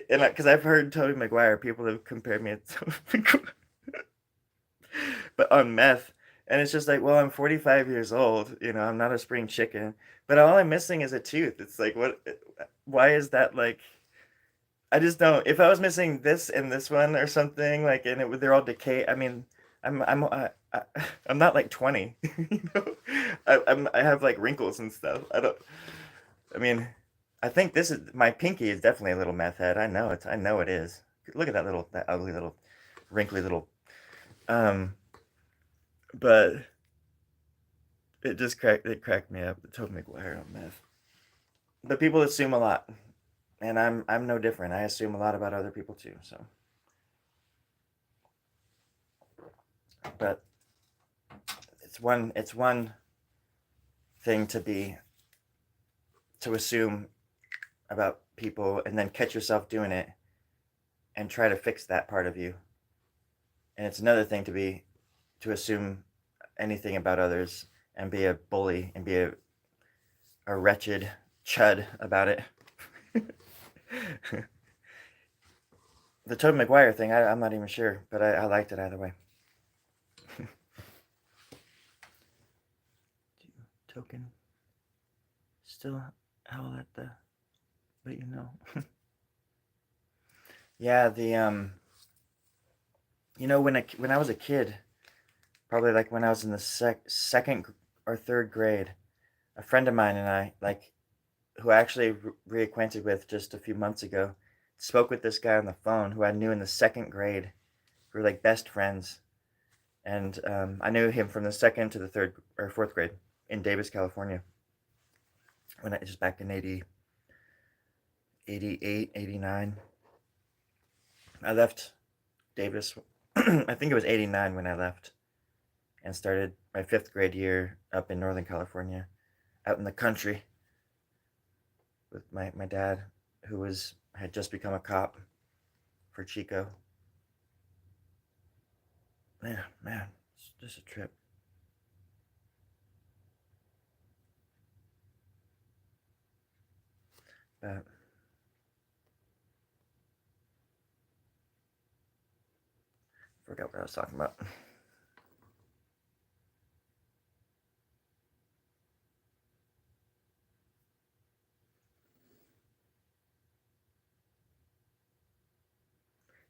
and because I've heard Toby Maguire, people have compared me to Toby Maguire, but on meth, and it's just like, well, I'm 45 years old, I'm not a spring chicken, but all I'm missing is a tooth. It's like, what? Why is that like? I just don't. If I was missing this and this one or something like, and they're all decay. I mean, I, I'm not like 20. I have like wrinkles and stuff. I don't. I mean, I think this is my pinky is definitely a little meth head. I know it. I know it is. Look at that ugly little, wrinkly little. Um, but it cracked me up. Tobey Maguire on meth. But people assume a lot, and I'm no different. I assume a lot about other people too. So, but it's one thing to assume about people and then catch yourself doing it and try to fix that part of you. And it's another thing to assume anything about others and be a bully and be a wretched chud about it. The Tobey Maguire thing, I'm not even sure, but I liked it either way. Token still howl at the, but yeah, when I was a kid, probably like when I was in the second or third grade, a friend of mine and I, like, who I actually reacquainted with just a few months ago, spoke with this guy on the phone who I knew in the second grade. We were like best friends, and I knew him from the second to the third or fourth grade in Davis, California. When I just back in 88, 89, I left Davis. I think it was 89 when I left and started my fifth grade year up in Northern California, out in the country with my dad, who had just become a cop for Chico. Man, it's just a trip. But I forgot what I was talking about.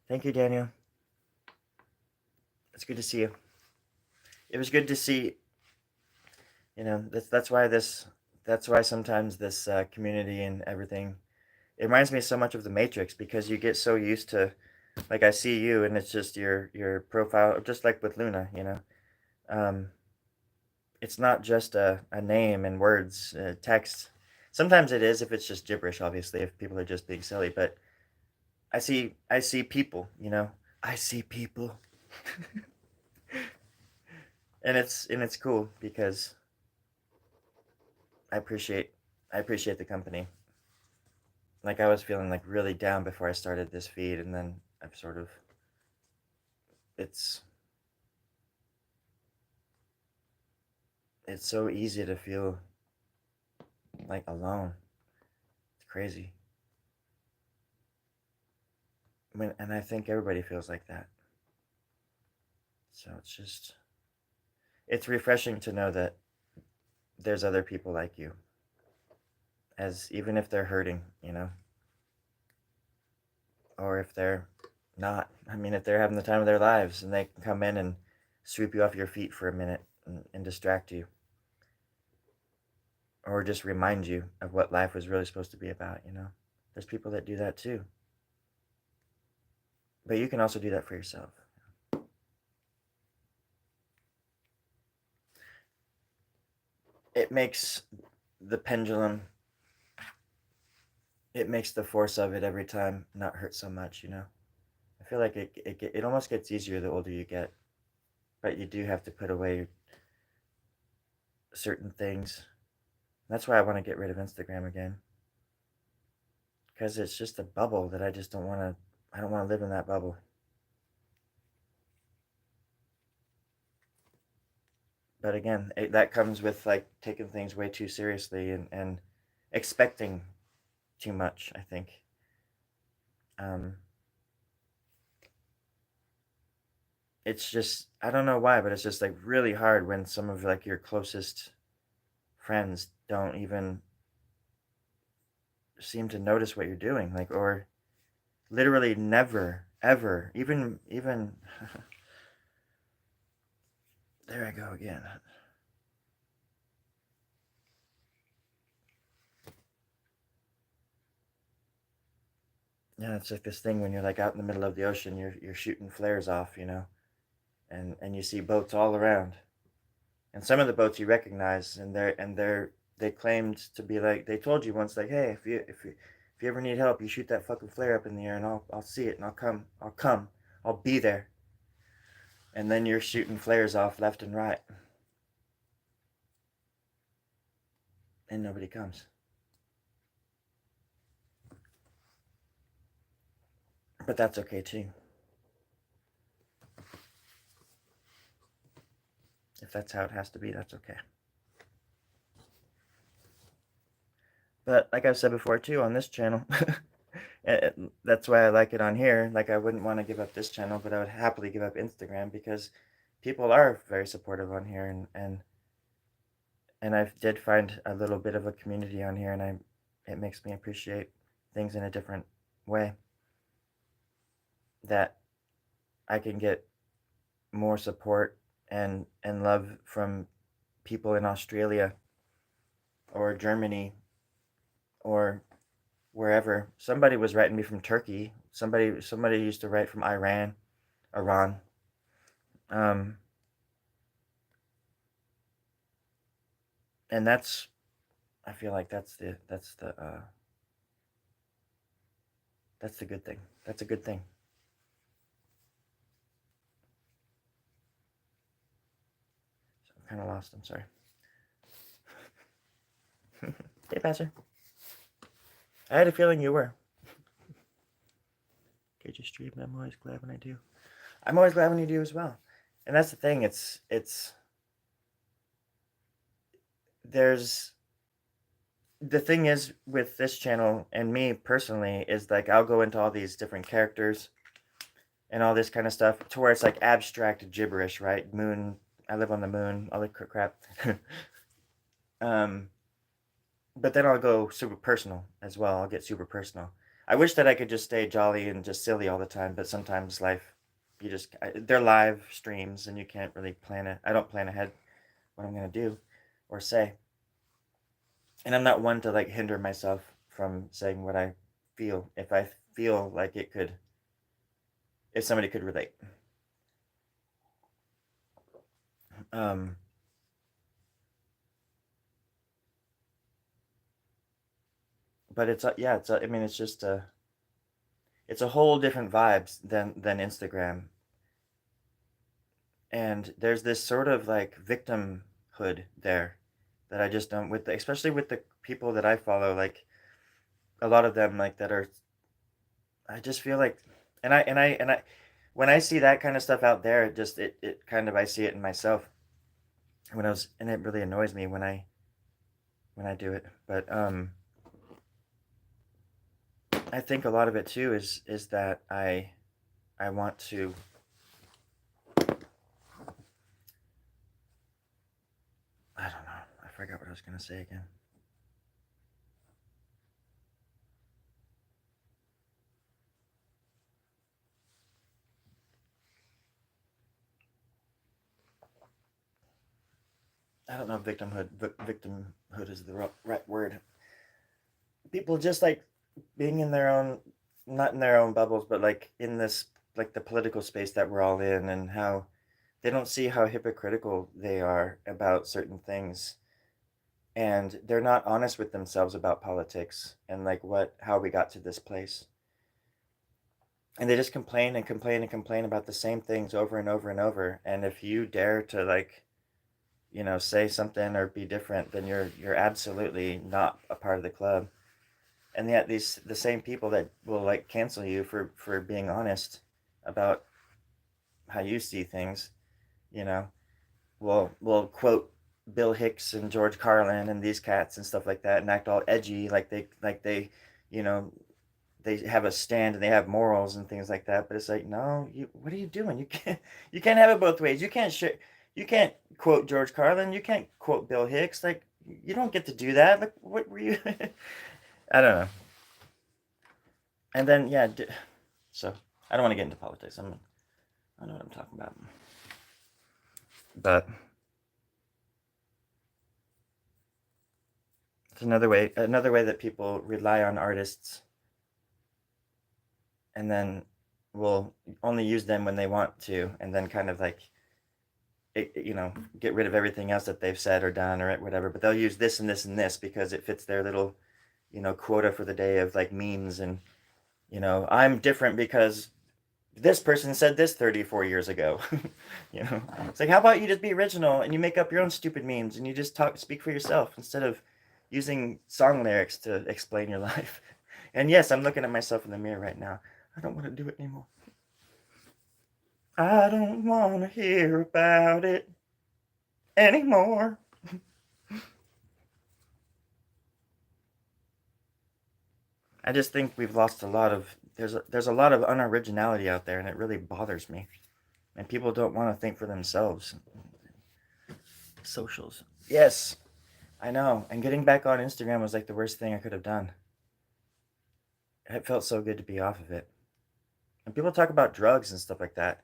Thank you, Daniel. It's good to see you. It was good to see. That's why sometimes this community and everything, it reminds me so much of the Matrix, because you get so used to, like, I see you and it's just your profile, just like with Luna. Um, it's not just a name and words, text. Sometimes it is if it's just gibberish, obviously, if people are just being silly. But I see people. I see people, and it's cool because I appreciate I appreciate the company. Like, I was feeling like really down before I started this feed, and then I've sort of it's it's so easy to feel like alone. It's crazy. And I think everybody feels like that. So it's refreshing to know that there's other people like you, as even if they're hurting, or if they're not. I mean, if they're having the time of their lives and they can come in and sweep you off your feet for a minute and distract you, or just remind you of what life was really supposed to be about. There's people that do that too. But you can also do that for yourself. It makes the pendulum, it makes the force of it every time not hurt so much. I feel like it almost gets easier the older you get, but you do have to put away certain things. That's why I want to get rid of Instagram again, because it's just a bubble that I just don't want to. I don't want to live in that bubble. But again, that comes with like taking things way too seriously and expecting too much. I think. Um, it's just, I don't know why, but it's just like really hard when some of like your closest friends don't even seem to notice what you're doing, like, or literally never ever even there I go again. Yeah, it's like this thing when you're like out in the middle of the ocean, you're shooting flares off, and you see boats all around, and some of the boats you recognize, they claimed to be like, they told you once, like, hey, if you ever need help, you shoot that fucking flare up in the air, and I'll see it, and I'll come, I'll be there. And then you're shooting flares off left and right, and nobody comes. But that's okay too. If that's how it has to be, that's okay. But like I've said before too, on this channel, that's why I like it on here. Like, I wouldn't want to give up this channel, but I would happily give up Instagram, because people are very supportive on here, and I did find a little bit of a community on here, and it makes me appreciate things in a different way, that I can get more support and love from people in Australia or Germany or wherever. Somebody was writing me from Turkey. Somebody used to write from Iran. Um, and I feel like that's the good thing. That's a good thing. So I'm kind of lost. I'm sorry. Hey, Pastor. I had a feeling you were. Okay, just stream. I'm always glad when I do. I'm always glad when you do as well. And that's the thing. It's there's the thing is with this channel and me personally is like, I'll go into all these different characters and all this kind of stuff to where it's like abstract gibberish, right? Moon, I live on the moon, all the crap. um, but then I'll go super personal as well. I'll get super personal. I wish that I could just stay jolly and just silly all the time, but sometimes life, they're live streams and you can't really plan it. I don't plan ahead what I'm gonna do, or say. And I'm not one to like hinder myself from saying what I feel if I feel like it could, if somebody could relate. Um, but yeah, I mean, it's just it's a whole different vibes than Instagram. And there's this sort of like victimhood there that I just don't with especially with the people that I follow, like a lot of them like that are, I just feel like, and I when I see that kind of stuff out there, it kind of, I see it in myself when I was, and it really annoys me when I do it. But I think a lot of it too is that I want to, I don't know, I forgot what I was gonna say again. I don't know if victimhood is the right word. People just like being in their own, not in their own bubbles, but like in this, like the political space that we're all in, and how they don't see how hypocritical they are about certain things, and they're not honest with themselves about politics and like what how we got to this place. And they just complain and complain and complain about the same things over and over and over. And if you dare to like, say something or be different, then you're absolutely not a part of the club. And yet these the same people that will like cancel you for being honest about how you see things, you know, will quote Bill Hicks and George Carlin and these cats and stuff like that, and act all edgy like they, you know, they have a stand and they have morals and things like that. But it's like, no, what are you doing? You can't have it both ways. You can't quote George Carlin. You can't quote Bill Hicks. Like, you don't get to do that. Like, what were you? I don't know. And then yeah, so I don't want to get into politics. I know what I'm talking about. But it's another way that people rely on artists and then will only use them when they want to, and then kind of like get rid of everything else that they've said or done or whatever. But they'll use this and this and this because it fits their little quota for the day of like memes. And I'm different because this person said this 34 years ago. It's like, how about you just be original and you make up your own stupid memes and you just speak for yourself instead of using song lyrics to explain your life. And yes, I'm looking at myself in the mirror right now. I don't want to do it anymore. I don't want to hear about it anymore. I just think we've lost a lot of there's a lot of unoriginality out there, and it really bothers me. And people don't want to think for themselves. Socials. Yes, I know. And getting back on Instagram was like the worst thing I could have done. It felt so good to be off of it. And people talk about drugs and stuff like that.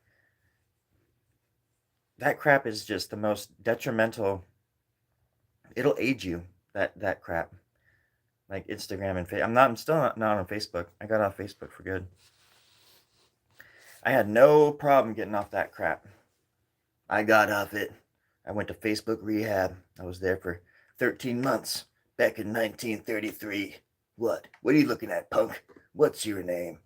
That crap is just the most detrimental. It'll age you. That crap. Like Instagram and Facebook. I'm still not on Facebook. I got off Facebook for good. I had no problem getting off that crap. I got off it. I went to Facebook rehab. I was there for 13 months back in 1933. What? What are you looking at, punk? What's your name?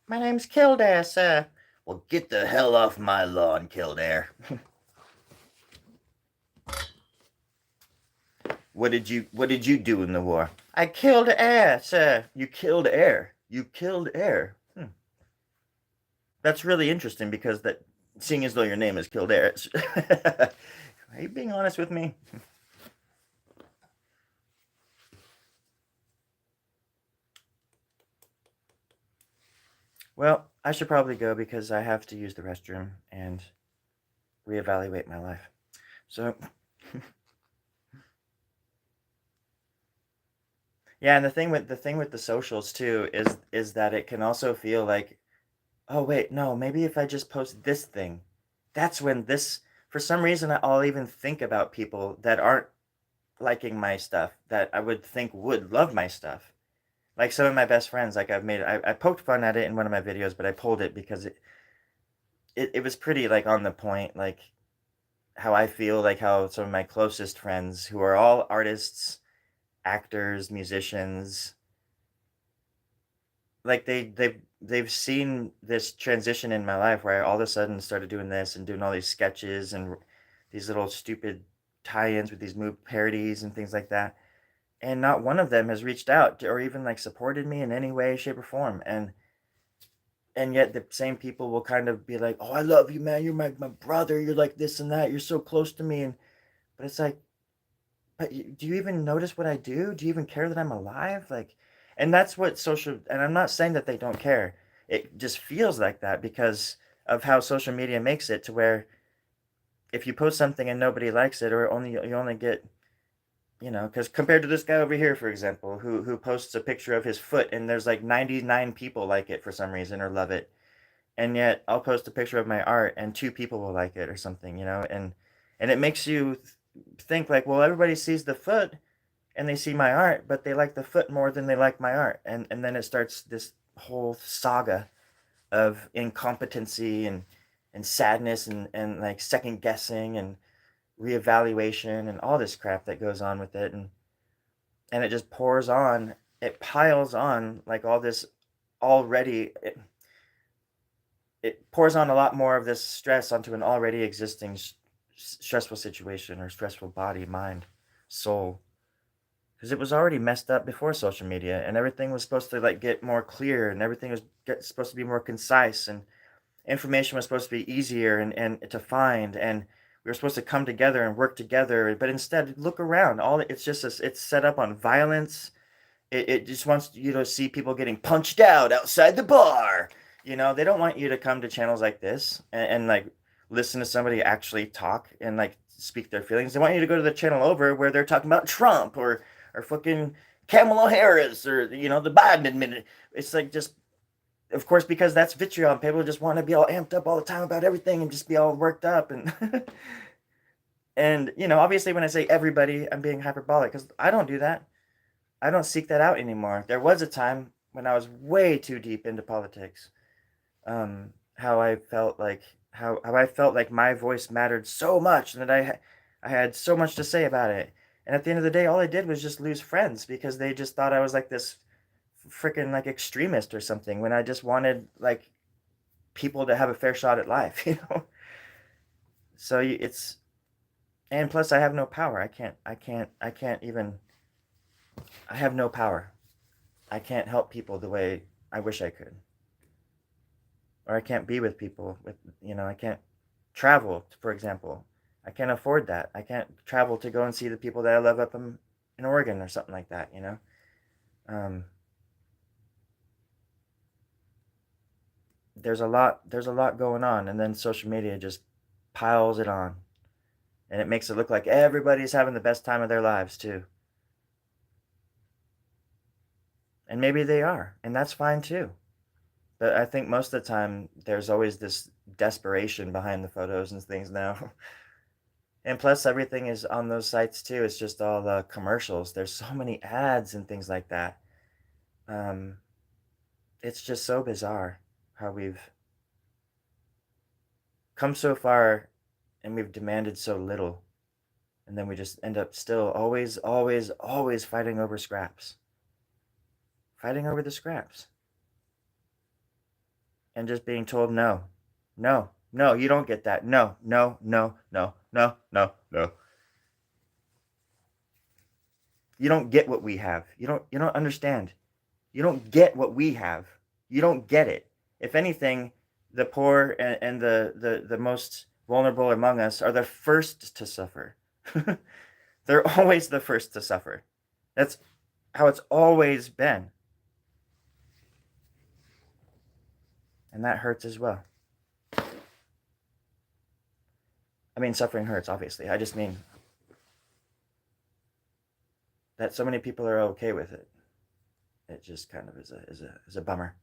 My name's Kildare, sir. Well, get the hell off my lawn, Kildare. What did you do in the war? I killed air, sir. You killed air. You killed air. That's really interesting because that, seeing as though your name is Kildare, are you being honest with me? Well, I should probably go because I have to use the restroom and reevaluate my life. So, yeah, and the thing with the socials too is that it can also feel like, oh wait, no, maybe if I just post this thing, that's when this, for some reason, I'll even think about people that aren't liking my stuff that I would think would love my stuff. Like some of my best friends, like I poked fun at it in one of my videos, but I pulled it because it was pretty like on the point, like how I feel, like how some of my closest friends who are all artists, actors, musicians, like they've seen this transition in my life where I all of a sudden started doing this and doing all these sketches and these little stupid tie-ins with these movie parodies and things like that. And not one of them has reached out or even like supported me in any way, shape, or form. And yet the same people will kind of be like, "Oh, I love you, man. You're my brother. You're like this and that. You're so close to me." And but it's like, but do you even notice what I do? Do you even care that I'm alive? Like, and that's what social. And I'm not saying that they don't care. It just feels like that because of how social media makes it to where if you post something and nobody likes it, or only you only get, because compared to this guy over here, for example, who posts a picture of his foot and there's like 99 people like it for some reason or love it, and yet I'll post a picture of my art and two people will like it or something, and it makes you think like, well, everybody sees the foot and they see my art, but they like the foot more than they like my art, and then it starts this whole saga of incompetency and sadness and like second guessing and reevaluation and all this crap that goes on with it, and it just pours on, it piles on like all this already it pours on a lot more of this stress onto an already existing stressful situation or stressful body, mind, soul, because it was already messed up before social media, and everything was supposed to like get more clear, and everything was supposed to be more concise, and information was supposed to be easier and to find, and we were supposed to come together and work together, but instead look around, all it's just it's set up on violence. It just wants you to see people getting punched out outside the bar. They don't want you to come to channels like this and like listen to somebody actually talk and like speak their feelings. They want you to go to the channel over where they're talking about Trump or fucking Kamala Harris or the Biden administration. It's like, just of course, because that's vitriol. People just want to be all amped up all the time about everything and just be all worked up and and obviously when I say everybody, I'm being hyperbolic because I don't do that. I don't seek that out anymore. There was a time when I was way too deep into politics. How I felt like how I felt like my voice mattered so much and that I had so much to say about it. And at the end of the day, all I did was just lose friends because they just thought I was like this freaking like extremist or something when I just wanted like people to have a fair shot at life. So it's, and plus I have no power. I can't even, I have no power. I can't help people the way I wish I could. Or I can't be with people I can't travel, for example. I can't afford that. I can't travel to go and see the people that I love up in Oregon or something like that. Um, there's a lot going on, and then social media just piles it on, and it makes it look like everybody's having the best time of their lives too. And maybe they are, and that's fine too. But I think most of the time there's always this desperation behind the photos and things now. And plus everything is on those sites too. It's just all commercials. There's so many ads and things like that. Um, it's just so bizarre how we've come so far and we've demanded so little. And then we just end up still always, always, always fighting over scraps. Fighting over the scraps. And just being told no. No. No, you don't get that. No, no, no, no, no, no, no. You don't get what we have. You don't understand. You don't get what we have. You don't get it. If anything, the poor and the most vulnerable among us are the first to suffer. They're always the first to suffer. That's how it's always been. And that hurts as well. I mean, suffering hurts, obviously. I just mean that so many people are okay with it. It just kind of is a bummer.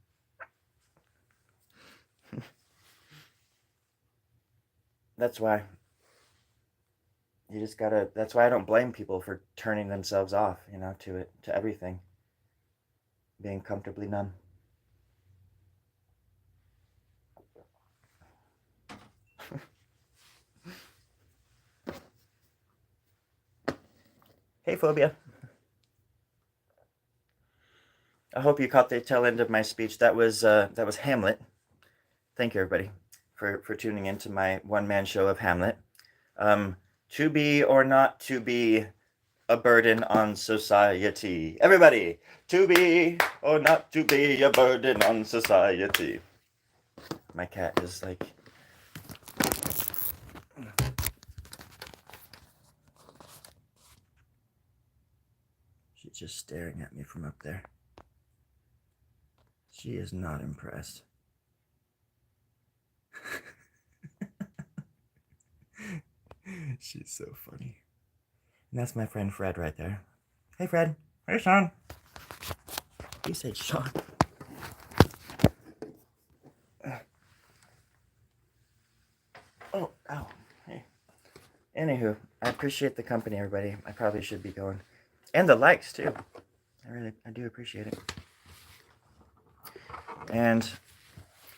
That's why You just gotta, that's why I don't blame people for turning themselves off, you know, to it, to everything, being comfortably numb. Hey, Phobia. I hope you caught the tail end of my speech. That was Hamlet. Thank you, everybody, for tuning in to my one-man show of Hamlet. To be or not to be a burden on society. Everybody, to be or not to be a burden on society. My cat is like... She's just staring at me from up there. She is not impressed. She's so funny. And that's my friend Fred right there. Hey, Fred. Hey, Sean. You said Sean. Oh, ow. Hey. Anywho, I appreciate the company, everybody. I probably should be going. And the likes, too. I do appreciate it. And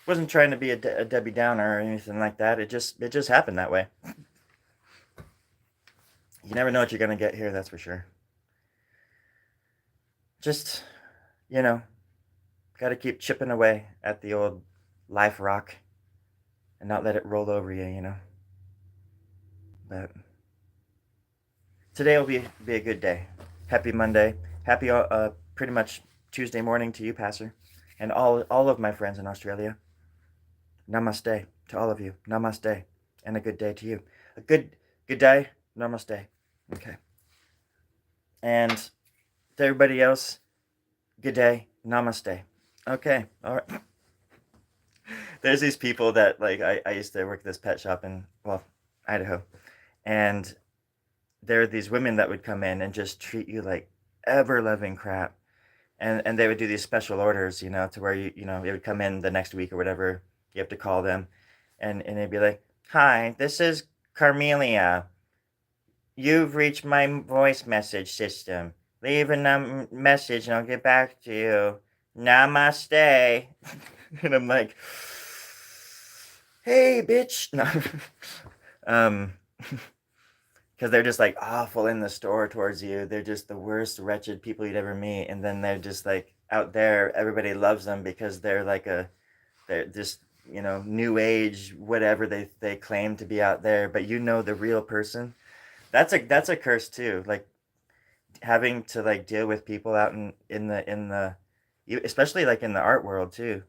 wasn't trying to be a Debbie Downer or anything like that. It just happened that way. You never know what you're gonna get here, that's for sure. Just, you know, gotta keep chipping away at the old life rock and not let it roll over you, you know. But today will be a good day. Happy Monday. Happy pretty much Tuesday morning to you, Passer, and all of my friends in Australia. Namaste to all of you. Namaste, and a good day to you. A good day. Namaste. Okay. And to everybody else, good day. Namaste. Okay. All right. There's these people that, like, I used to work at this pet shop in, well, Idaho, and there are these women that would come in and just treat you like ever-loving crap. And they would do these special orders, you know, to where you know, it would come in the next week or whatever. You have to call them, and they'd be like, "Hi, this is Carmelia. You've reached my voice message system. Leave a message and I'll get back to you. Namaste." And I'm like, "Hey, bitch." No. Because they're just like awful in the store towards you. They're just the worst wretched people you'd ever meet. And then they're just like out there, everybody loves them because they're like they're just, you know, new age, whatever they claim to be out there. But you know the real person. That's a curse too. Like having to like deal with people out in the especially like in the art world too,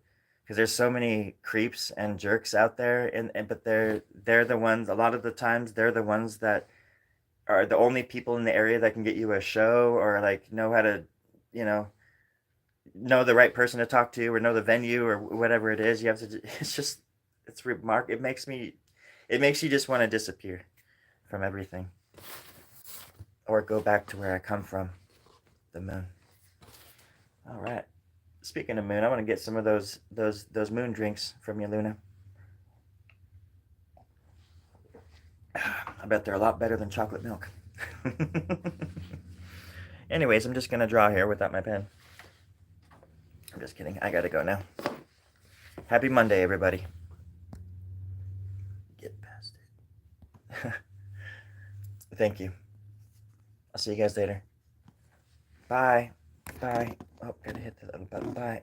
because there's so many creeps and jerks out there, and but they're the ones, a lot of the times they're the ones that are the only people in the area that can get you a show, or like know how to, you know the right person to talk to, or know the venue, or whatever it is. You have to. It's just, it's it makes you just want to disappear from everything, or go back to where I come from, the moon. All right. Speaking of moon, I want to get some of those moon drinks from you, Luna. I bet they're a lot better than chocolate milk. Anyways, I'm just gonna draw here without my pen. I'm just kidding. I gotta go now. Happy Monday, everybody. Get past it. Thank you. I'll see you guys later. Bye. Bye. Oh, gotta hit the little button. Bye.